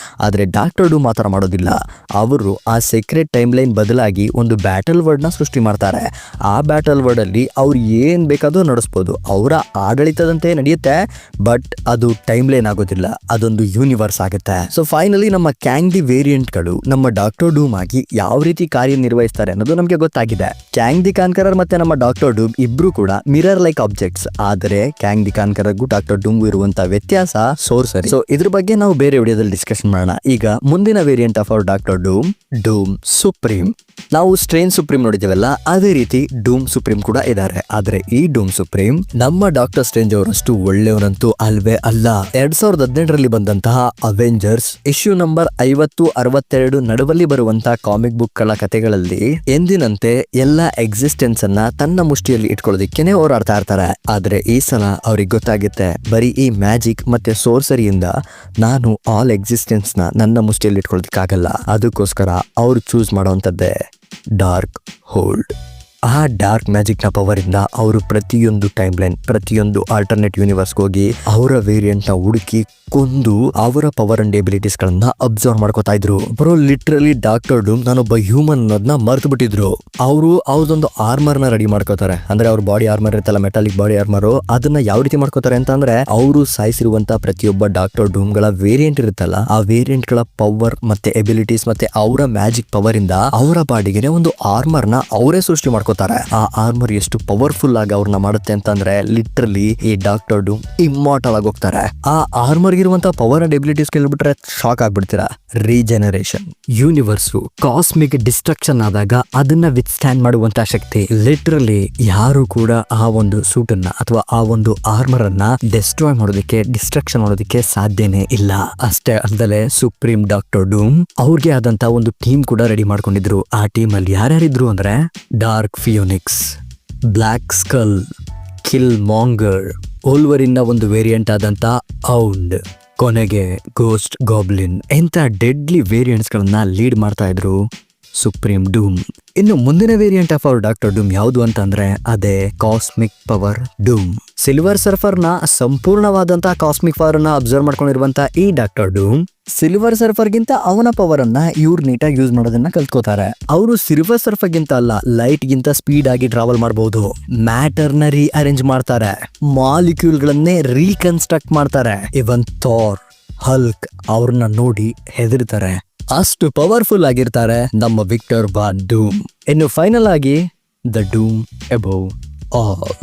Speaker 1: ಆದ್ರೆ ಡಾಕ್ಟರ್ ಡೂಮ್ ಮಾತ್ರ ಮಾಡೋದಿಲ್ಲ. ಅವರು ಆ ಸೀಕ್ರೆಟ್ ಟೈಮ್ ಲೈನ್ ಬದಲಾಗಿ ಒಂದು ಬ್ಯಾಟಲ್ ವರ್ಡ್ ನ ಸೃಷ್ಟಿ ಮಾಡ್ತಾರೆ. ಆ ಬ್ಯಾಟಲ್ ವರ್ಡ್ ಅಲ್ಲಿ ಅವ್ರು ಏನ್ ಬೇಕಾದ್ರೂ ನಡೆಸಬಹುದು, ಅವರ ಆಡಳಿತದಂತೆ ನಡೆಯುತ್ತೆ. ಬಟ್ ಅದು ಟೈಮ್ ಲೈನ್ ಆಗೋದಿಲ್ಲ, ಅದೊಂದು ಯೂನಿವರ್ಸ್ ಆಗುತ್ತೆ. ಸೊ ಫೈನಲಿ ನಮ್ಮ ಕ್ಯಾಂಗ್ ದಿ ವೇರಿಯಂಟ್ ಗಳು ನಮ್ಮ ಡಾಕ್ಟರ್ ಡೂಮ್ ಆಗಿ ಯಾವ ರೀತಿ ಕಾರ್ಯನಿರ್ವಹಿಸ್ತಾರೆ ಅನ್ನೋದು ನಮಗೆ ಗೊತ್ತಾಗಿದೆ. ಕ್ಯಾಂಗ್ ದಿ ಕಾನ್ಕರರ್ ಮತ್ತೆ ನಮ್ಮ ಡಾಕ್ಟರ್ ಡೂಮ್ ಇಬ್ರು ಕೂಡ ಮಿರರ್ ಲೈಕ್ ಆಬ್ಜೆಕ್ಟ್ಸ್. ಆದರೆ ಕ್ಯಾಂಗ್ ದಿ ಕಾನ್ಕರರ್ಗೂ ಡಾಕ್ಟರ್ ಡೂಮ್ ಇರುವಂತ ವ್ಯತ್ಯಾಸ ಸೋರ್ಸರಿ. ಸೊ ಇದ್ರ ಬಗ್ಗೆ ನಾವು ಬೇರೆ ವಿಡಿಯೋದಲ್ಲಿ ಡಿಸ್ಕಷನ್ ಮಾಡೋಣ. ಈಗ ಮುಂದಿನ variant of our doctor Doom, Doom Supreme. ನಾವು ಸ್ಟ್ರೇನ್ ಸುಪ್ರೀಂ ನೋಡಿದ್ದೇವಲ್ಲ, ಅದೇ ರೀತಿ ಡೂಮ್ ಸುಪ್ರೀಂ ಕೂಡ ಇದ್ದಾರೆ. ಆದ್ರೆ ಈ ಡೂಮ್ ಸುಪ್ರೀಂ ನಮ್ಮ ಡಾಕ್ಟರ್ ಸ್ಟ್ರೇಂಜ್ ಅವರಷ್ಟು ಒಳ್ಳೆಯವರಂತೂ ಅಲ್ವೇ ಅಲ್ಲ. 2018ರಲ್ಲಿ ಬಂದಂತಹ ಅವೆಂಜರ್ಸ್ ಇಶ್ಯೂ ನಂಬರ್ 50-62 ನಡುವಲ್ಲಿ ಬರುವಂತಹ ಕಾಮಿಕ್ ಬುಕ್ ಗಳ ಕಥೆಗಳಲ್ಲಿ ಎಂದಿನಂತೆ ಎಲ್ಲಾ ಎಕ್ಸಿಸ್ಟೆನ್ಸ್ ಅನ್ನ ತನ್ನ ಮುಷ್ಟಿಯಲ್ಲಿ ಇಟ್ಕೊಳ್ಳೋದಿಕ್ಕೇನೆ ಹೋರಾಡ್ತಾ ಇರ್ತಾರೆ. ಆದ್ರೆ ಈ ಸಲ ಅವ್ರಿಗೆ ಗೊತ್ತಾಗುತ್ತೆ ಬರೀ ಈ ಮ್ಯಾಜಿಕ್ ಮತ್ತೆ ಸೋರ್ಸರಿಯಿಂದ ನಾನು ಆಲ್ ಎಕ್ಸಿಸ್ಟೆನ್ಸ್ ನ ನನ್ನ ಮುಷ್ಟಿಯಲ್ಲಿ ಇಟ್ಕೊಳ್ಳೋದಿಕ್ಕಾಗಲ್ಲ. ಅದಕ್ಕೋಸ್ಕರ ಅವ್ರು ಚೂಸ್ ಮಾಡುವಂತದ್ದೇ ಡಾರ್ಕ್ ಹೋಲ್ಡ್. ಆ ಡಾರ್ಕ್ ಮ್ಯಾಜಿಕ್ ನ ಪವರ್ ಇಂದ ಅವರು ಪ್ರತಿಯೊಂದು ಟೈಮ್ ಲೈನ್, ಪ್ರತಿಯೊಂದು ಆಲ್ಟರ್ನೇಟ್ ಯೂನಿವರ್ಸ್ ಹೋಗಿ ಅವರ ವೇರಿಯಂಟ್ ನ ಹುಡುಕಿ ಕೊಂದು ಅವರ ಪವರ್ ಅಂಡ್ ಎಬಿಲಿಟೀಸ್ ಗಳನ್ನ ಅಬ್ಸರ್ವ್ ಮಾಡ್ಕೋತಾ ಇದ್ರು. ಬ್ರೋ ಲಿಟ್ರಲಿ ಡಾಕ್ಟರ್ ಡೂಮ್ ನಾನೊಬ್ಬ ಹ್ಯೂಮನ್ ಅನ್ನೋದನ್ನ ಮರ್ತು ಬಿಟ್ಟಿದ್ರು. ಅವರು ಅವ್ರದೊಂದು ಆರ್ಮರ್ ನ ರೆಡಿ ಮಾಡ್ಕೋತಾರೆ. ಅಂದ್ರೆ ಅವ್ರ ಬಾಡಿ ಆರ್ಮರ್ ಇರುತ್ತಲ್ಲ, ಮೆಟಾಲಿಕ್ ಬಾಡಿ ಆರ್ಮರ್, ಅದನ್ನ ಯಾವ ರೀತಿ ಮಾಡ್ಕೋತಾರೆ ಅಂತ ಅಂದ್ರೆ ಅವರು ಸಾಯಿಸಿರುವಂತ ಪ್ರತಿಯೊಬ್ಬ ಡಾಕ್ಟರ್ ಡೂಮ್ ಗಳ ವೇರಿಯಂಟ್ ಇರುತ್ತಲ್ಲ, ಆ ವೇರಿಯಂಟ್ ಗಳ ಪವರ್ ಮತ್ತೆ ಎಬಿಲಿಟೀಸ್ ಮತ್ತೆ ಅವರ ಮ್ಯಾಜಿಕ್ ಪವರ್ ಇಂದ ಅವರ ಬಾಡಿಗೆ ಒಂದು ಆರ್ಮರ್ ನ ಅವರೇ ಸೃಷ್ಟಿ ಮಾಡ್ಕೋತಾರೆ. ಆ ಆರ್ಮರ್ ಎಷ್ಟು ಪವರ್ಫುಲ್ ಆಗಿ ಅವ್ರನ್ನ ಮಾಡುತ್ತೆ ಅಂತಂದ್ರೆ ಲಿಟ್ರಲಿ ಈ ಡಾಕ್ಟರ್ ಡೂಮ್ ಇಮ್ಮಾರ್ಟಲ್ ಆಗಿ ಹೋಗ್ತಾರೆ. ಆ ಆರ್ಮರ್ ಇರುವಂತ ಪವರ್ ಅಂಡ್ ಎಬಿಲಿಟೀಸ್ ಕೇಳ್ಬಿಟ್ರೆ ಶಾಕ್ ಆಗ್ಬಿಡ್ತೀರಾ. ರೀಜೆನರೇಷನ್, ಯೂನಿವರ್ಸ್ ಕಾಸ್ಮಿಕ್ ಡಿಸ್ಟ್ರಕ್ಷನ್ ಆದಾಗ ಅದನ್ನ ವಿತ್ ಸ್ಟ್ಯಾಂಡ್ ಮಾಡುವಂತ ಶಕ್ತಿ. ಲಿಟ್ರಲಿ ಯಾರು ಕೂಡ ಆ ಒಂದು ಸೂಟ್ ಅನ್ನ ಅಥವಾ ಆ ಒಂದು ಆರ್ಮರ್ ಅನ್ನ ಡೆಸ್ಟ್ರಾಯ್ ಮಾಡೋದಕ್ಕೆ, ಡಿಸ್ಟ್ರಕ್ಷನ್ ಮಾಡೋದಕ್ಕೆ ಸಾಧ್ಯನೇ ಇಲ್ಲ. ಅಷ್ಟೇ ಅಲ್ಲದೆ ಸುಪ್ರೀಂ ಡಾಕ್ಟರ್ ಡೂಮ್ ಅವ್ರಿಗೆ ಆದಂತ ಒಂದು ಟೀಮ್ ಕೂಡ ರೆಡಿ ಮಾಡ್ಕೊಂಡಿದ್ರು. ಆ ಟೀಮ್ ಅಲ್ಲಿ ಯಾರ್ಯಾರಿದ್ರು ಅಂದ್ರೆ Dark Phoenix, Black Skull, Killmonger, Wolverine ಒಂದು ವೇರಿಯಂಟ್ ಆದಂತ ಔಂಡ್, ಕೊನೆಗೆ ಗೋಸ್ಟ್ ಗಾಬ್ಲಿನ್ ಎಂತ ಡೆಡ್ಲಿ ವೇರಿಯಂಟ್ಸ್ ಗಳನ್ನ ಲೀಡ್ ಮಾಡ್ತಾ ಇದ್ರು ಸುಪ್ರೀಂ ಡೂಮ್. ಇನ್ನು ಮುಂದಿನ variant of our doctor Doom ಯಾವುದು ಅಂತಂದ್ರೆ ಅದೇ cosmic power Doom. Silver Surfer ನ ಸಂಪೂರ್ಣವಾದಂತಹ ಕಾಸ್ಮಿಕ್ ಪವರ್ ಅನ್ನ ಅಬ್ಸರ್ವ್ ಮಾಡ್ಕೊಂಡಿರುವಂತ ಈ ಡಾಕ್ಟರ್ ಡೂಮ್ ಸಿಲ್ವರ್ ಸರ್ಫರ್ ಗಿಂತ ಅವನ ಪವರ್ ಅನ್ನ ಇವ್ರು ನೀಟಾಗಿ ಯೂಸ್ ಮಾಡೋದನ್ನ ಕಲ್ತ್ಕೋತಾರೆ. ಅವರು ಸಿಲ್ವರ್ ಸರ್ಫರ್ ಗಿಂತ ಅಲ್ಲ, ಲೈಟ್ ಗಿಂತ ಸ್ಪೀಡ್ ಆಗಿ ಟ್ರಾವೆಲ್ ಮಾಡಬಹುದು. ಮ್ಯಾಟರ್ ನ ರೀಅರೇಂಜ್ ಮಾಡ್ತಾರೆ, ಮಾಲಿಕ್ಯೂಲ್ ಗಳನ್ನೇ ರೀಕನ್ಸ್ಟ್ರಕ್ಟ್ ಮಾಡ್ತಾರೆ. ಇವನ್ ಥಾರ್, ಹಲ್ಕ್ ಅವ್ರನ್ನ ನೋಡಿ ಹೆದರ್ತಾರೆ. ಅಷ್ಟು ಪವರ್ಫುಲ್ ಆಗಿರ್ತಾರೆ ನಮ್ಮ ವಿಕ್ಟರ್ ವಾನ್ ಡೂಮ್. ಇನ್ನು ಫೈನಲ್ ಆಗಿ ದ ಡೂಮ್ ಅಬೌವ್ ಆಲ್.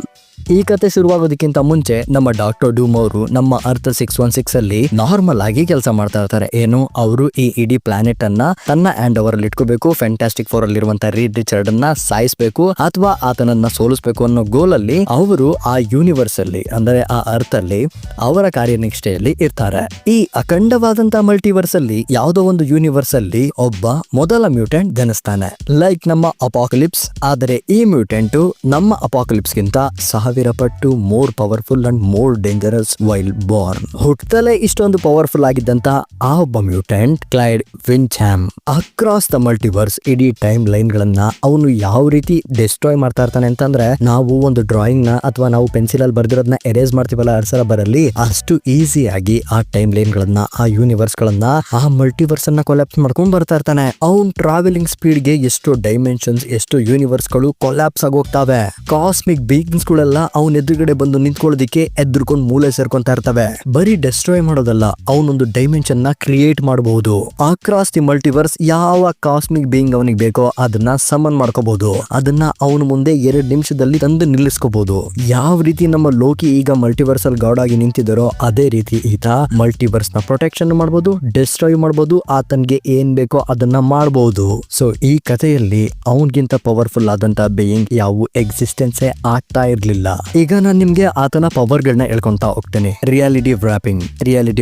Speaker 1: ಈ ಕತೆ ಶುರುವಾಗೋದಕ್ಕಿಂತ ಮುಂಚೆ ನಮ್ಮ ಡಾಕ್ಟರ್ ಡೂಮ್ ಅವರು ನಮ್ಮ ಅರ್ಥ 616 ಅಲ್ಲಿ ನಾರ್ಮಲ್ ಆಗಿ ಕೆಲಸ ಮಾಡ್ತಾ ಇರ್ತಾರೆ. ಏನು, ಅವರು ಈ ಇಡೀ ಪ್ಲಾನೆಟ್ ಅನ್ನ ತನ್ನ ಹ್ಯಾಂಡ್ ಓವರ್ ಅಲ್ಲಿ ಇಟ್ಕೋಬೇಕು, ಫ್ಯಾಂಟಾಸ್ಟಿಕ್ ಫೋರ್ ಅಲ್ಲಿ ಇರುವಂತಹ ರೀಡ್ ರಿಚರ್ಡ್ ಅನ್ನ ಸಾಯಿಸಬೇಕು ಅಥವಾ ಆತನನ್ನ ಸೋಲಿಸಬೇಕು ಅನ್ನೋ ಗೋಲ್ ಅಲ್ಲಿ ಅವರು ಆ ಯೂನಿವರ್ಸ್ ಅಲ್ಲಿ ಅಂದ್ರೆ ಆ ಅರ್ಥ ಅಲ್ಲಿ ಅವರ ಕಾರ್ಯನಿಷ್ಠೆಯಲ್ಲಿ ಇರ್ತಾರೆ. ಈ ಅಖಂಡವಾದಂತಹ ಮಲ್ಟಿವರ್ಸ್ ಅಲ್ಲಿ ಯಾವುದೋ ಒಂದು ಯೂನಿವರ್ಸ್ ಅಲ್ಲಿ ಒಬ್ಬ ಮೊದಲ ಮ್ಯೂಟೆಂಟ್ ಜನಿಸ್ತಾನೆ, ಲೈಕ್ ನಮ್ಮ ಅಪಾಕಲಿಪ್ಸ್. ಆದರೆ ಈ ಮ್ಯೂಟೆಂಟ್ ನಮ್ಮ ಅಪಾಕಲಿಪ್ಸ್ ಗಿಂತ 1000 ಪಟ್ಟು more powerful and more dangerous while born. ಹುಟ್ಟದಲ್ಲೇ ಇಷ್ಟೊಂದು ಪವರ್ಫುಲ್ ಆಗಿದ್ದಂತ ಆ ಒಬ್ಬ mutant Clyde Wyncham across the multiverse ಇಡೀ ಟೈಮ್ ಲೈನ್ ಗಳನ್ನ ಅವನು ಯಾವ ರೀತಿ ಡಿಸ್ಟ್ರಾಯ್ ಮಾಡ್ತಾ ಇರ್ತಾನೆ ಅಂತಂದ್ರೆ, ನಾವು ಒಂದು ಡ್ರಾಯಿಂಗ್ ನ ಅಥವಾ ನಾವು ಪೆನ್ಸಿಲ್ ಅಲ್ಲಿ ಬರ್ದಿರೋದನ್ನ ಎರೇಸ್ ಮಾಡ್ತೀವಲ್ಲ ಅರ್ಸರ ಬರಲಿ, ಅಷ್ಟು ಈಸಿ ಆಗಿ ಆ ಟೈಮ್ ಲೈನ್ ಗಳನ್ನ, ಆ ಯೂನಿವರ್ಸ್ ಗಳನ್ನ, ಆ ಮಲ್ಟಿವರ್ಸ್ ಅನ್ನ ಕೊಲ್ಯಾಪ್ಸ್ ಮಾಡ್ಕೊಂಡ್ ಬರ್ತಾ ಇರ್ತಾನೆ. ಅವ್ನ್ ಟ್ರಾವೆಲಿಂಗ್ ಸ್ಪೀಡ್ ಗೆ ಎಷ್ಟು ಡೈಮೆನ್ಷನ್ಸ್, ಎಷ್ಟು ಯೂನಿವರ್ಸ್ ಗಳು ಕೊಲ್ಯಾಪ್ಸ್ ಆಗೋಗ್ತಾವೆ. ಕಾಸ್ಮಿಕ್ ಬೀಯಿಂಗ್ಸ್ ಗಳೆಲ್ಲ ಅವನ್ ಎದುರುಗಡೆ ಬಂದು ನಿಂತ್ಕೊಳ್ಳೋದಿಕ್ಕೆ ಎದ್ರುಕೊಂಡು ಮೂಲೆ ಸೇರ್ಕೊಂತಾ ಇರ್ತವೆ. ಬರೀ ಡೆಸ್ಟ್ರಾಯ್ ಮಾಡೋದಲ್ಲ, ಅವನೊಂದು ಡೈಮೆನ್ಷನ್ ನ ಕ್ರಿಯೇಟ್ ಮಾಡಬಹುದು. ಅಕ್ರಾಸ್ ದಿ ಮಲ್ಟಿವರ್ಸ್ ಯಾವ ಕಾಸ್ಮಿಕ್ ಬೀಯಿಂಗ್ ಅವನಿಗೆ ಬೇಕೋ ಅದನ್ನ ಸಮನ್ ಮಾಡ್ಕೋಬಹುದು. ಅದನ್ನ ಅವನ ಮುಂದೆ 2 ನಿಮಿಷದಲ್ಲಿ ತಂದು ನಿಲ್ಲಿಸ್ಕೋಬಹುದು. ಯಾವ ರೀತಿ ನಮ್ಮ ಲೋಕಿ ಈಗ ಮಲ್ಟಿವರ್ಸ್ ಅಲ್ಲಿ ಗಾಡ್ ಆಗಿ ನಿಂತಿದ್ದಾರೋ ಅದೇ ರೀತಿ ಈತ ಮಲ್ಟಿವರ್ಸ್ ನ ಪ್ರೊಟೆಕ್ಷನ್ ಮಾಡಬಹುದು, ಡೆಸ್ಟ್ರಾಯ್ ಮಾಡಬಹುದು, ಆತನ್ಗೆ ಏನ್ ಬೇಕೋ ಅದನ್ನ ಮಾಡಬಹುದು. ಸೊ ಈ ಕಥೆಯಲ್ಲಿ ಅವನ್ಗಿಂತ ಪವರ್ಫುಲ್ ಆದಂತ ಬೀಯಿಂಗ್ ಯಾವ ಎಕ್ಸಿಸ್ಟೆನ್ಸ್ ಆಗ್ತಾ ಇರ್ಲಿಲ್ಲ. ಈಗ ನಾನು ನಿಮ್ಗೆ ಆತನ ಪವರ್ ಗಳನ್ನ ಹೇಳ್ಕೊಂತ ಹೋಗ್ತೇನೆ. ರಿಯಾಲಿಟಿ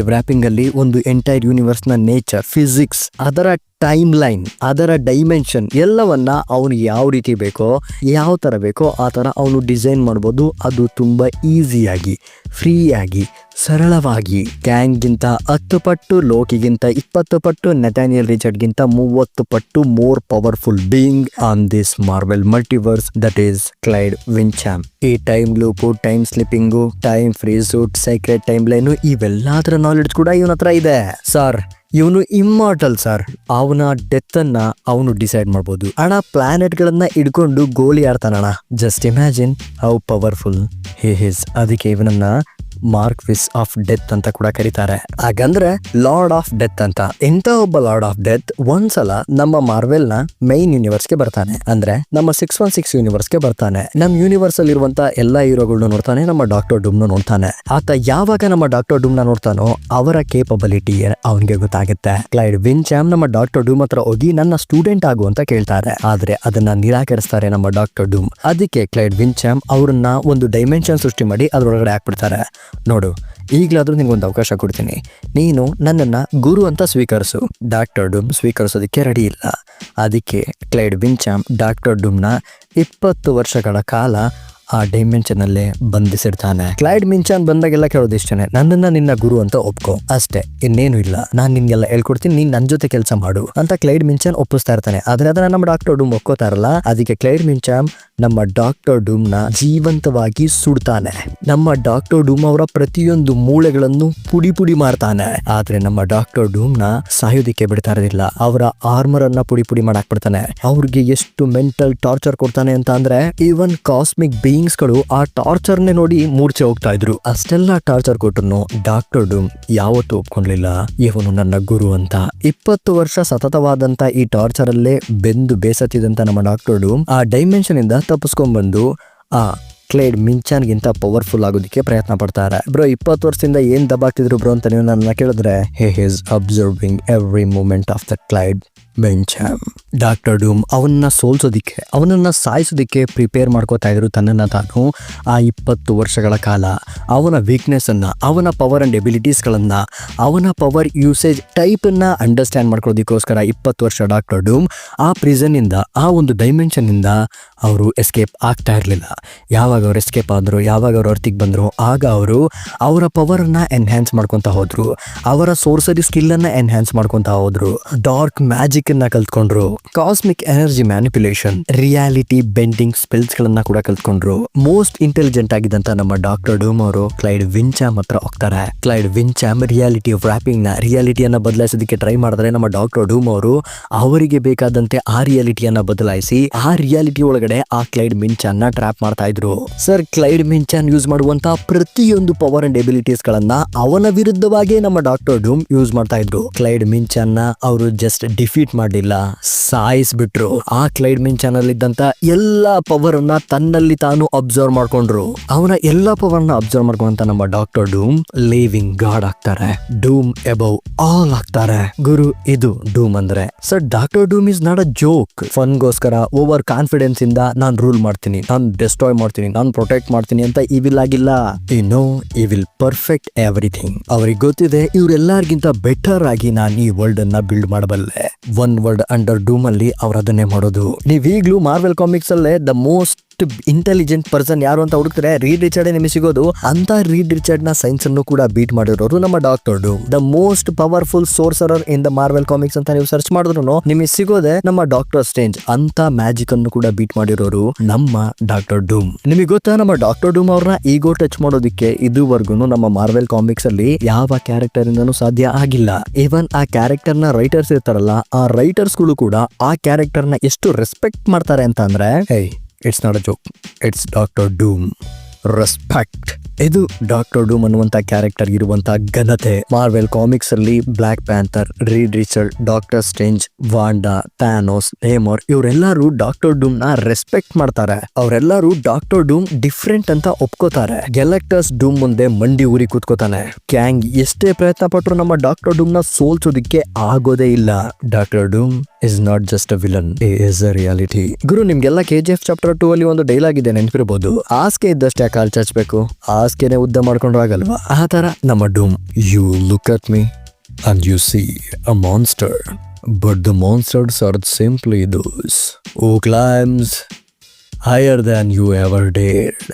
Speaker 1: ವ್ರಾಪಿಂಗ್ ಅಲ್ಲಿ ಒಂದು ಎಂಟೈರ್ ಯೂನಿವರ್ಸ್ ನ ನೇಚರ್, ಫಿಸಿಕ್ಸ್, ಅದರ ಟೈಮ್ ಲೈನ್, ಅದರ ಡೈಮೆನ್ಷನ್ ಎಲ್ಲವನ್ನ ಅವನು ಯಾವ ರೀತಿ ಬೇಕೋ, ಯಾವ ತರ ಬೇಕೋ ಆ ತರ ಅವನು ಡಿಸೈನ್ ಮಾಡ್ಬೋದು. ಅದು ತುಂಬಾ ಈಸಿಯಾಗಿ, ಫ್ರೀಯಾಗಿ, ಸರಳವಾಗಿ. ಗ್ಯಾಂಗ್ ಗಿಂತ 10 ಪಟ್ಟು, ಲೋಕಿಗಿಂತ 20 ಪಟ್ಟು, ನೆಥಾನಿಯಲ್ ರಿಚರ್ಡ್ ಗಿಂತ 30 ಪಟ್ಟು more powerful being on this Marvel multiverse, that is Clyde Wyncham. ಈ time loop, time slipping, time freeze, sacred timeline ಇವೆಲ್ಲದರ ನಾಲೆಡ್ಜ್ ಕೂಡ ಇವನ ಹತ್ರ ಇದೆ ಸರ್. ಇವನು ಇಮ್ಮಾರ್ಟಲ್ ಸರ್. ಅವನ ಡೆತ್ ಅನ್ನ ಅವನು ಡಿಸೈಡ್ ಮಾಡ್ಬೋದು. ಅಣ್ಣ ಪ್ಲಾನೆಟ್ ಗಳನ್ನ ಇಡ್ಕೊಂಡು ಗೋಲಿ ಆಡ್ತಾನಣ್ಣ. Just imagine how powerful he is. ಅದಕ್ಕೆ ಇವನನ್ನ ಮಾರ್ಕ್ವಿಸ್ ಆಫ್ ಡೆತ್ ಅಂತ ಕೂಡ ಕರೀತಾರೆ. ಹಾಗಂದ್ರೆ ಲಾರ್ಡ್ ಆಫ್ ಡೆತ್ ಅಂತ. ಇಂಥ ಒಬ್ಬ ಲಾರ್ಡ್ ಆಫ್ ಡೆತ್ ಒಂದ್ಸಲ ನಮ್ಮ ಮಾರ್ವೆಲ್ ನ ಮೈನ್ ಯೂನಿವರ್ಸ್ ಗೆ ಬರ್ತಾನೆ. ಅಂದ್ರೆ ನಮ್ಮ 616 ಯೂನಿವರ್ಸ್ ಗೆ ಬರ್ತಾನೆ. ನಮ್ ಯೂನಿವರ್ಸ್ ಅಲ್ಲಿ ಇರುವಂತ ಎಲ್ಲಾ ಹೀರೋಗಳನ್ನ ನೋಡ್ತಾನೆ, ನಮ್ಮ ಡಾಕ್ಟರ್ ಡೂಮ್ ನೋಡ್ತಾನೆ. ಆತ ಯಾವಾಗ ನಮ್ಮ ಡಾಕ್ಟರ್ ಡೂಮ್ ನ ನೋಡ್ತಾನೋ ಅವರ ಕೇಪಬಿಲಿಟಿ ಅವನಿಗೆ ಗೊತ್ತಾಗುತ್ತೆ. ಕ್ಲೈಡ್ ವಿನ್ಚಾಮ್ ನಮ್ಮ ಡಾಕ್ಟರ್ ಡೂಮ್ ಹತ್ರ ಹೋಗಿ ನನ್ನ ಸ್ಟೂಡೆಂಟ್ ಆಗು ಅಂತ ಕೇಳ್ತಾರೆ. ಆದ್ರೆ ಅದನ್ನ ನಿರಾಕರಿಸ್ತಾರೆ ನಮ್ಮ ಡಾಕ್ಟರ್ ಡೂಮ್. ಅದಕ್ಕೆ ಕ್ಲೈಡ್ ವಿನ್ಚಾಮ್ ಅವ್ರನ್ನ ಒಂದು ಡೈಮೆನ್ಷನ್ ಸೃಷ್ಟಿ ಮಾಡಿ ಅದ್ರೊಳಗಡೆ ಹಾಕ್ಬಿಡ್ತಾರೆ. ನೋಡು, ಈಗಲಾದ್ರೂ ನಿನ್ಗೊಂದು ಅವಕಾಶ ಕೊಡ್ತೀನಿ, ನೀನು ನನ್ನನ್ನ ಗುರು ಅಂತ ಸ್ವೀಕರಿಸು. ಡಾಕ್ಟರ್ ಡೂಮ್ ಸ್ವೀಕರಿಸೋದಕ್ಕೆ ರೆಡಿ ಇಲ್ಲ. ಅದಕ್ಕೆ ಕ್ಲೈಡ್ ವಿನ್ಚಾಮ್ ಡಾಕ್ಟರ್ ಡೂಮ್ನ 20 ವರ್ಷಗಳ ಕಾಲ ಆ ಡೈಮೆನ್ಷನ್ ಅಲ್ಲೇ ಬಂಧಿಸಿಡ್ತಾನೆ. ಕ್ಲೈಡ್ ಮಿಂಚಾನ್ ಬಂದಾಗೆಲ್ಲ ಕೇಳೋದಿಷ್ಟೇ, ನನ್ನನ್ನ ನಿನ್ನ ಗುರು ಅಂತ ಒಪ್ಕೋ ಅಷ್ಟೇ, ಇನ್ನೇನು ಇಲ್ಲ, ನಾನ್ ನಿನ್ಗೆಲ್ಲ ಹೇಳ್ಕೊಡ್ತೀನಿ, ನೀನ್ ನನ್ ಜೊತೆ ಕೆಲಸ ಮಾಡು ಅಂತ ಕ್ಲೈಡ್ ಮಿಂಚಾನ್ ಒಪ್ಪಿಸ್ತಾ ಇರ್ತಾನೆ. ಆದ್ರೆ ಅದನ್ನ ನಮ್ಮ ಡಾಕ್ಟರ್ ಡೂಮ್ ಒಪ್ಕೋತಾರಲ್ಲ, ಅದಕ್ಕೆ ಕ್ಲೈಡ್ ಮಿಂಚಾನ್ ನಮ್ಮ ಡಾಕ್ಟರ್ ಡೂಮ್ ನ ಜೀವಂತವಾಗಿ ಸುಡ್ತಾನೆ. ನಮ್ಮ ಡಾಕ್ಟರ್ ಡೂಮ್ ಅವರ ಪ್ರತಿಯೊಂದು ಮೂಳೆಗಳನ್ನು ಪುಡಿ ಪುಡಿ ಮಾಡ್ತಾನೆ. ಆದ್ರೆ ನಮ್ಮ ಡಾಕ್ಟರ್ ಡೂಮ್ ನ ಸಾಯೋದಿಕ್ಕೆ ಬಿಡ್ತಾ ಇರೋದಿಲ್ಲ, ಅವರ ಆರ್ಮರ್ ಅನ್ನ ಪುಡಿ ಪುಡಿ ಮಾಡಾಕ್ ಬಿಡ್ತಾನೆ. ಅವ್ರಿಗೆ ಎಷ್ಟು ಮೆಂಟಲ್ ಟಾರ್ಚರ್ ಕೊಡ್ತಾನೆ ಅಂತ ಅಂದ್ರೆ ಈವನ್ ಕಾಸ್ಮಿಕ್ ಬೀಯಿಂಗ್ಸ್ ಗಳು ಆ ಟಾರ್ಚರ್ ನೇ ನೋಡಿ ಮೂರ್ಛೆ ಹೋಗ್ತಾ ಇದ್ರು. ಅಷ್ಟೆಲ್ಲ ಟಾರ್ಚರ್ ಕೊಟ್ರು ಡಾಕ್ಟರ್ ಡೂಮ್ ಯಾವತ್ತೂ ಒಪ್ಕೊಂಡ್ಲಿಲ್ಲ ಇವನು ನನ್ನ ಗುರು ಅಂತ. 20 ವರ್ಷ ಸತತವಾದಂತ ಈ ಟಾರ್ಚರ್ ಅಲ್ಲೇ ಬೆಂದು ಬೇಸತ್ತಿದಂತ ನಮ್ಮ ಡಾಕ್ಟರ್ ಡೂಮ್ ಆ ಡೈಮೆನ್ಷನ್ ಇಂದ ತಪ್ಪಿಸ್ಕೊಂಡ್ಬಂದು ಆ ಕ್ಲೈಡ್ ಮಿಂಚಾನ್ಗಿಂತ ಪವರ್ಫುಲ್ ಆಗೋದಕ್ಕೆ ಪ್ರಯತ್ನ ಪಡ್ತಾರೆ. ಬ್ರೋ 20 ವರ್ಷದಿಂದ ಏನ್ ದಬ್ಬಾಕ್ತಿದ್ರು ಬ್ರೋ ಅಂತ ನೀವು ನನ್ನ ಕೇಳಿದ್ರೆ, he is observing every moment of the Clyde Wyncham. Doctor Doom ಅವನ್ನ ಸೋಲ್ಸೋದಿಕ್ಕೆ, ಅವನನ್ನ ಸಾಯಿಸೋದಿಕ್ಕೆ ಪ್ರಿಪೇರ್ ಮಾಡ್ಕೋತಾ ಇದ್ರು ತನ್ನನ್ನ ತಾನು. ಆ 20 ವರ್ಷಗಳ ಕಾಲ ಅವನ ವೀಕ್ನೆಸ್ ಅನ್ನ, ಅವನ ಪವರ್ ಅಂಡ್ ಎಬಿಲಿಟೀಸ್ಗಳನ್ನ, ಅವನ ಪವರ್ ಯೂಸೇಜ್ ಟೈಪ್ ಅನ್ನ ಅಂಡರ್ಸ್ಟ್ಯಾಂಡ್ ಮಾಡ್ಕೊಳ್ಳೋದಕ್ಕೋಸ್ಕರ 20 ವರ್ಷ ಡಾಕ್ಟರ್ ಡೂಮ್ ಆ ಪ್ರಿಸನ್ ಇಂದ, ಆ ಒಂದು ಡೈಮೆನ್ಷನ್ ಇಂದ ಅವರು ಎಸ್ಕೇಪ್ ಆಗ್ತಾ ಇರಲಿಲ್ಲ. ಯಾವಾಗ ಅವ್ರು ಎಸ್ಕೇಪ್ ಆದ್ರು, ಯಾವಾಗ ಅವ್ರು ಅರ್ತಿಗೆ ಬಂದ್ರು, ಆಗ ಅವರು ಅವರ ಪವರ್ ಅನ್ನ ಎನ್ಹ್ಯಾನ್ಸ್ ಮಾಡ್ಕೊಂತ ಹೋದ್ರು, ಅವರ ಸೋರ್ಸರಿ ಸ್ಕಿಲ್ ಅನ್ನ ಎನ್ಹ್ಯಾನ್ಸ್ ಮಾಡ್ಕೊಂತ ಹೋದ್ರು, ಡಾರ್ಕ್ ಮ್ಯಾಜಿಕ್ ಅನ್ನ ಕಲ್ತ್ಕೊಂಡ್ರು, cosmic energy manipulation, reality bending spells ಗಳನ್ನ ಕೂಡ ಕಲ್ತ್ಕೊಂಡ್ರು. ಮೋಸ್ಟ್ ಇಂಟೆಲಿಜೆಂಟ್ ಆಗಿದ್ದಂತ ನಮ್ಮ ಡಾಕ್ಟರ್ ಡೂಮ್ ಅವರು ಕ್ಲೈಡ್ ವಿಂಚಾಮ್ ಹತ್ರ ಹೋಗ್ತಾರೆ. ಕ್ಲೈಡ್ ವಿಂಚಾಮ್ ರಿಯಾಲಿಟಿ ಆಫ್ ರ್ಯಾಪಿಂಗ್ ನ, ರಿಯಾಲಿಟಿಯನ್ನ ಬದಲಾಯಿಸೋದಕ್ಕೆ ಟ್ರೈ ಮಾಡಿದ್ರೆ ನಮ್ಮ ಡಾಕ್ಟರ್ ಡೂಮ್ ಅವರು ಅವರಿಗೆ ಬೇಕಾದಂತೆ ಆ ರಿಯಾಲಿಟಿಯನ್ನ ಬದಲಾಯಿಸಿ ಆ ರಿಯಾಲಿಟಿ ಒಳಗಡೆ ಆ ಕ್ಲೈಡ್ ಮಿಂಚಾನ್ ನ ಟ್ರ್ಯಾಪ್ ಮಾಡ್ತಾ ಇದ್ರು. ಸರ್, ಕ್ಲೈಡ್ ಮಿಂಚಾನ್ ಯೂಸ್ ಮಾಡುವಂತ ಪ್ರತಿಯೊಂದು ಪವರ್ ಅಂಡ್ ಎಬಿಲಿಟೀಸ್ ಗಳನ್ನ ಅವನ ವಿರುದ್ಧವಾಗಿ ನಮ್ಮ ಡಾಕ್ಟರ್ ಡೂಮ್ ಯೂಸ್ ಮಾಡ್ತಾ ಇದ್ರು. ಕ್ಲೈಡ್ ಮಿಂಚಾನ್ ನ ಅವರು ಜಸ್ಟ್ ಡಿಫೀಟ್ ಮಾಡಲಿಲ್ಲ, ಸಾಯಿಸ್ಬಿಟ್ರು. ಆ ಕ್ಲೈಡ್ ಮಿಂಚಾನ್ ಅಲ್ಲಿ ಇದ್ದಂತ ಎಲ್ಲಾ ಪವರ್ ಅನ್ನ ತನ್ನಲ್ಲಿ ತಾನು ಅಬ್ಸರ್ವ್ ಮಾಡ್ಕೊಂಡ್ರು. ಅವನ ಎಲ್ಲಾ ಪವರ್ ನ ಅಬ್ಸರ್ವ್ ಮಾಡ್ಕೊಂತ ನಮ್ಮ ಡಾಕ್ಟರ್ ಡೂಮ್ ಲಿವಿಂಗ್ ಗಾಡ್ ಆಗ್ತಾರೆ. ಡೂಮ್ ಅಬೌವ್ ಆಲ್ ಆಗ್ತಾರೆ. ಗುರು, ಇದು ಡೂಮ್ ಅಂದ್ರೆ. Sir, Doctor Doom is not a joke. ಫನ್ಗೋಸ್ಕರ ಓವರ್ ಕಾನ್ಫಿಡೆನ್ಸ್ ಇಂದ ನಾನ್ ರೂಲ್ ಮಾಡ್ತೀನಿ, ನಾನ್ ಡಿಸ್ಟ್ರಾಯ್ ಮಾಡ್ತೀನಿ, ನಾನ್ ಪ್ರೊಟೆಕ್ಟ್ ಮಾಡ್ತೀನಿ ಅಂತ ಇವಿಲ್ ಆಗಿಲ್ಲ. ಈ ವಿಲ್ ಪರ್ಫೆಕ್ಟ್ ಎವ್ರಿಥಿಂಗ್. ಅವ್ರಿಗೆ ಗೊತ್ತಿದೆ ಇವ್ರೆಲ್ಲಾರ್ಗಿಂತ ಬೆಟರ್ ಆಗಿ ನಾನು ಈ ವರ್ಲ್ಡ್ ಅನ್ನ ಬಿಲ್ಡ್ ಮಾಡಬಲ್ಲೆ. ಒನ್ ವರ್ಡ್ ಅಂಡರ್ ಡೂಮ್ ಅಲ್ಲಿ ಅವ್ರು ಅದನ್ನೇ ಮಾಡೋದು. ನೀವ್ ಈಗ್ಲೂ ಮಾರ್ವೆಲ್ ಕಾಮಿಕ್ಸ್ ಅಲ್ಲೇ ದ ಮೋಸ್ಟ್ ಇಂಟೆಲಿಜೆಂಟ್ ಪರ್ಸನ್ ಯಾರು ಅಂತ ಹುಡುಕ್ತಾರೆ, ರೀಡ್ ರಿಚರ್ಡ್ ನಿಮಗೆ ಸಿಗೋದು. ಅಂತ ರೀಡ್ ರಿಚರ್ಡ್ ನ ಸೈನ್ಸ್ ಅನ್ನು ಕೂಡ ಬೀಟ್ ಮಾಡಿರೋರು ನಮ್ಮ doctor Doom. The most powerful sorcerer in the Marvel Comics ಅಂತ ನೀವು ಸರ್ಚ್ ಮಾಡಿದ್ರು ನಿಮಗೆ ಸಿಗೋದೆ ನಮ್ಮ ಡಾಕ್ಟರ್ ಸ್ಟ್ರೇಂಜ್. ಅಂತ ಮ್ಯಾಜಿಕ್ ಅನ್ನು ಕೂಡ ಬೀಟ್ ಮಾಡಿರೋರು ನಮ್ಮ ಡಾಕ್ಟರ್ ಡೂಮ್. ನಿಮಗೆ ಗೊತ್ತಾ, ನಮ್ಮ ಡಾಕ್ಟರ್ ಡೂಮ್ ಅವ್ರನ್ನ ಈಗೋ ಟಚ್ ಮಾಡೋದಿಕ್ಕೆ ಇದುವರೆಗೂ ನಮ್ಮ ಮಾರ್ವೆಲ್ ಕಾಮಿಕ್ಸ್ ಅಲ್ಲಿ ಯಾವ ಕ್ಯಾರೆಕ್ಟರ್ ಇಂದನೂ ಸಾಧ್ಯ ಆಗಿಲ್ಲ. ಇವನ್ ಆ ಕ್ಯಾರೆಕ್ಟರ್ ನ ರೈಟರ್ಸ್ ಇರ್ತಾರಲ್ಲ, ಆ ರೈಟರ್ಸ್ ಗಳು ಕೂಡ ಆ ಕ್ಯಾರೆಕ್ಟರ್ ನ ಎಷ್ಟು ರೆಸ್ಪೆಕ್ಟ್ ಮಾಡ್ತಾರೆ ಅಂತ ಅಂದ್ರೆ, it's not a joke, it's Doctor Doom. Respect. ಇದು ಡಾಕ್ಟರ್ ಡೂಮ್ ಅನ್ನುವಂತ ಕ್ಯಾರೆಕ್ಟರ್ ಇರುವಂತ ಘನತೆ. ಮಾರ್ವೆಲ್ ಕಾಮಿಕ್ಸ್ ಅಲ್ಲಿ Black Panther, Reed Richard, Doctor Strange, Wanda, Thanos, Namor ಇವರೆಲ್ಲರೂ ಡಾಕ್ಟರ್ ಡೂಮ್ ನ ರೆಸ್ಪೆಕ್ಟ್ ಮಾಡ್ತಾರೆ. ಅವರೆಲ್ಲರೂ ಡಾಕ್ಟರ್ ಡೂಮ್ ಡಿಫ್ರೆಂಟ್ ಅಂತ ಒಪ್ಕೋತಾರೆ. ಗ್ಯಾಲಕ್ಟಸ್ ಡೂಮ್ ಮುಂದೆ ಮಂಡಿ ಊರಿ ಕೂತ್ಕೋತಾನೆ. ಕ್ಯಾಂಗ್ ಎಷ್ಟೇ ಪ್ರಯತ್ನ ಪಟ್ಟರು ನಮ್ಮ ಡಾಕ್ಟರ್ ಡೂಮ್ ನ ಸೋಲ್ಸೋದಿಕ್ಕೆ ಆಗೋದೇ ಇಲ್ಲ. Doctor Doom is not just a villain, is a reality. ಗುರು, ನಿಮ್ಗೆಲ್ಲ KGF ಚಾಪ್ಟರ್ 2 ಅಲ್ಲಿ ಒಂದು ಡೈಲಾಗ್ ಇದೆ, ನೆನಪಿರಬಹುದು. ಆಸ್ಕೆ ಇದ್ದಷ್ಟೇ ಕಾಲ್ ಚಾಚಬೇಕು, ಆಸ್ಕೆನೆ ಉದ್ದ ಮಾಡ್ಕೊಂಡ್ರು ಆಗಲ್ವಾ? ಆ ತರ ನಮ್ಮ Doom. You look at me and you see a monster, but the monsters are simply those who climbs higher than you ever dared.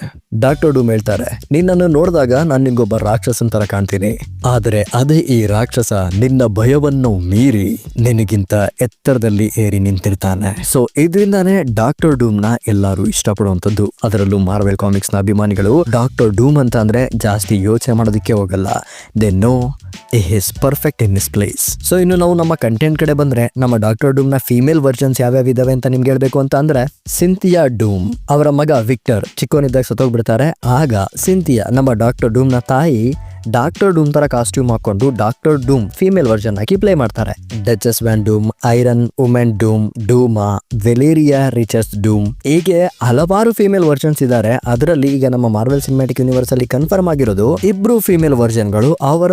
Speaker 1: Doctor Doom ಹೇಳ್ತಾರೆ, ನಿನ್ನನ್ನು ನೋಡಿದಾಗ ನಾನು ನಿಂಗೊಬ್ಬ ರಾಕ್ಷಸನ್ ತರ ಕಾಣ್ತೀನಿ, ಆದರೆ ಅದೇ ಈ ರಾಕ್ಷಸ ನಿನ್ನ ಭಯವನ್ನು ಮೀರಿ ನಿನಗಿಂತ ಎತ್ತರದಲ್ಲಿ ಏರಿ ನಿಂತಿರ್ತಾನೆ. ಸೊ ಇದರಿಂದಾನೇ ಡಾಕ್ಟರ್ ಡೂಮ್ ನ ಎಲ್ಲರೂ ಇಷ್ಟಪಡುವಂತದ್ದು. ಅದರಲ್ಲೂ ಮಾರ್ವೆಲ್ ಕಾಮಿಕ್ಸ್ ನ ಅಭಿಮಾನಿಗಳು ಡಾಕ್ಟರ್ ಡೂಮ್ ಅಂತ ಅಂದ್ರೆ ಜಾಸ್ತಿ ಯೋಚನೆ ಮಾಡೋದಕ್ಕೆ ಹೋಗಲ್ಲ. They know is perfect in this place. So ಇನ್ನು ನಾವು ನಮ್ಮ ಕಂಟೆಂಟ್ ಕಡೆ ಬಂದ್ರೆ, ನಮ್ಮ ಡಾಕ್ಟರ್ ಡೂಮ್ ನ ಫೀಮೇಲ್ ವರ್ಜನ್ಸ್ ಯಾವ್ಯಾವ ಇದಾವೆ ಅಂತ ನಿಮ್ಗೆ ಹೇಳ್ಬೇಕು ಅಂತ ಅಂದ್ರೆ, ಸಿಂಥಿಯಾ ಡೂಮ್, ಅವರ ಮಗ ವಿಕ್ಟರ್ ಚಿಕ್ಕವನಿದ್ದಾಗ ಸತ್ತೋಗ್ಬಿಡ್ತಾರೆ. ಆಗ ಸಿಂಥಿಯಾ ನಮ್ಮ ಡಾಕ್ಟರ್ ಡೂಮ್ ನ ತಾಯಿ ಡಾಕ್ಟರ್ ಡೂಮ್ ತರ ಕಾಸ್ಟ್ಯೂಮ್ ಹಾಕೊಂಡು ಡಾಕ್ಟರ್ ಡೂಮ್ ಫೀಮೇಲ್ ವರ್ಜನ್ ಆಗಿ ಪ್ಲೇ ಮಾಡ್ತಾರೆ. ಡಚಸ್ ವ್ಯಾನ್ ಡೂಮ್, ಐರನ್ ವುಮೆನ್ ಡೂಮ್, ಡೂಮಾ, ವೆಲೇರಿಯಾ ರಿಚರ್ಸ್ ಡೂಮ್, ಹೀಗೆ ಹಲವಾರು ಫೀಮೇಲ್ ವರ್ಜನ್ಸ್ ಇದ್ದಾರೆ. ಅದರಲ್ಲಿ ಈಗ ನಮ್ಮ ಮಾರ್ವೆಲ್ ಸಿನಿಮ್ಯಾಟಿಕ್ ಯೂನಿವರ್ಸ್ ಅಲ್ಲಿ ಕನ್ಫರ್ಮ್ ಆಗಿರೋದು ಇಬ್ರು ಫೀಮೇಲ್ ವರ್ಜನ್ಗಳು ಅವರ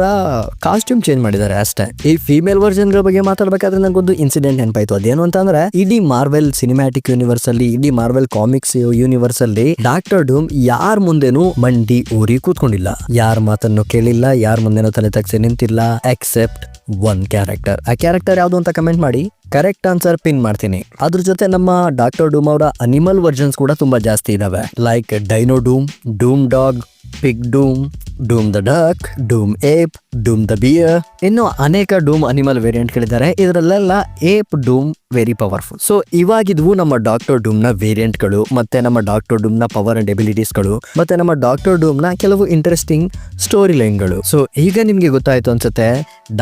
Speaker 1: ಕಾಸ್ಟ್ಯೂಮ್ ಚೇಂಜ್ ಮಾಡಿದ್ದಾರೆ ಅಷ್ಟೇ. ಈ ಫೀಮೇಲ್ ವರ್ಜನ್ ಗಳ ಬಗ್ಗೆ ಮಾತಾಡ್ಬೇಕಾದ್ರೆ ನಂಗೊಂದು ಇನ್ಸಿಡೆಂಟ್ ನೆನಪಾಯ್ತು. ಅದೇನು ಅಂತಂದ್ರೆ, ಇಡೀ ಮಾರ್ವೆಲ್ ಸಿನಿಮ್ಯಾಟಿಕ್ ಯೂನಿವರ್ಸ್ ಅಲ್ಲಿ, ಇಡೀ ಮಾರ್ವೆಲ್ ಕಾಮಿಕ್ಸ್ ಯೂನಿವರ್ಸ್ ಅಲ್ಲಿ ಡಾಕ್ಟರ್ ಡೂಮ್ ಯಾರ ಮುಂದೆನೂ ಮಂಡಿ ಊರಿ ಕೂತ್ಕೊಂಡಿಲ್ಲ, ಯಾರ ಮಾತನ್ನು ಕೇಳಿಲ್ಲ, ಯಾರ ಮುಂದೆನೂ ತಲೆ ತಗ್ಸಿ ನಿಂತಿಲ್ಲ, ಎಕ್ಸೆಪ್ಟ್ ಒನ್ ಕ್ಯಾರೆಕ್ಟರ್. ಆ ಕ್ಯಾರೆಕ್ಟರ್ ಯಾವುದು ಅಂತ ಕಮೆಂಟ್ ಮಾಡಿ, ಕರೆಕ್ಟ್ ಆನ್ಸರ್ ಪಿನ್ ಮಾಡ್ತೀನಿ. ಅದ್ರ ಜೊತೆ ನಮ್ಮ ಡಾಕ್ಟರ್ ಡೂಮ್ ಅವರ ಅನಿಮಲ್ ವರ್ಜನ್ಸ್ ಕೂಡ ತುಂಬಾ ಜಾಸ್ತಿ ಇದಾವೆ. Like Dino Doom, Doom Dog, Pig Doom, Doom the Duck, Doom Ape, Doom the Bear, ಇನ್ನು ಅನೇಕ ಡೂಮ್ ಅನಿಮಲ್ ವೇರಿಯಂಟ್ ಗಳಿದ್ದಾರೆ. ಇದರಲ್ಲೆಲ್ಲ Ape Doom very powerful. So ಇವಾಗಿದ್ವು ನಮ್ಮ ಡಾಕ್ಟರ್ ಡೂಮ್ ನ ವೇರಿಯಂಟ್ ಗಳು, ಮತ್ತೆ ನಮ್ಮ ಡಾಕ್ಟರ್ ಡೂಮ್ ನ ಪವರ್ ಅಂಡ್ ಎಬಿಲಿಟೀಸ್ ಗಳು, ಮತ್ತೆ ನಮ್ಮ ಡಾಕ್ಟರ್ ಡೂಮ್ ನ ಕೆಲವು ಇಂಟ್ರೆಸ್ಟಿಂಗ್ ಸ್ಟೋರಿ ಲೈನ್ ಗಳು. ಸೊ ಈಗ ನಿಮ್ಗೆ ಗೊತ್ತಾಯ್ತು ಅನ್ಸುತ್ತೆ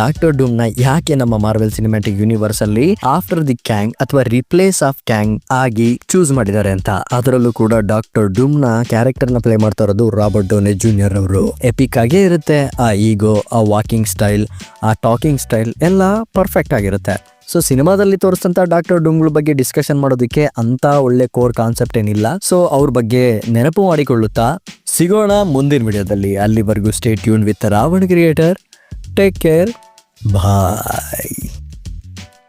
Speaker 1: ಡಾಕ್ಟರ್ ಡೂಮ್ ನ ಯಾಕೆ ನಮ್ಮ ಮಾರ್ವೆಲ್ ಸಿನಿಮ್ಯಾಟಿಕ್ ಯೂನಿವರ್ಸ್ ಅಲ್ಲಿ ಆಫ್ಟರ್ ದಿ ಕ್ಯಾಂಗ್ ಅಥವಾ ರಿಪ್ಲೇಸ್ ಆಫ್ ಕ್ಯಾಂಗ್ ಆಗಿ ಚೂಸ್ ಮಾಡಿದ್ದಾರೆ ಅಂತ. ಅದರಲ್ಲೂ ಕೂಡ ಡಾಕ್ಟರ್ ಡೂಮ್ ನ ಕ್ಯಾರೆಕ್ಟರ್ ನ ಪ್ಲೇ ಮಾಡ್ತಾ ಇರೋದು ರಾಬರ್ಟ್ ಡೌನಿ ಜೂನಿಯರ್ ಅವರು. ಎಪಿಕ್ ಆಗೇ ಇರುತ್ತೆ. ಆ ಈಗೋ, ಆ ವಾಕಿಂಗ್ ಸ್ಟೈಲ್, ಆ ಟಾಕಿಂಗ್ ಸ್ಟೈಲ್ ಎಲ್ಲ ಪರ್ಫೆಕ್ಟ್ ಆಗಿರುತ್ತೆ. ಸೊ ಸಿನಿಮಾದಲ್ಲಿ ತೋರಿಸಿದಂತ ಡಾಕ್ಟರ್ ಡೂಮ್ಗಳ ಬಗ್ಗೆ ಡಿಸ್ಕಷನ್ ಮಾಡೋದಕ್ಕೆ ಅಂತ ಒಳ್ಳೆ ಕೋರ್ ಕಾನ್ಸೆಪ್ಟ್ ಏನಿಲ್ಲ. ಸೊ ಅವ್ರ ಬಗ್ಗೆ ನೆನಪು ಮಾಡಿಕೊಳ್ಳುತ್ತಾ ಸಿಗೋಣ ಮುಂದಿನ ವಿಡಿಯೋದಲ್ಲಿ. ಅಲ್ಲಿವರೆಗೂ stay tune with Ravan creator. Take care, bye.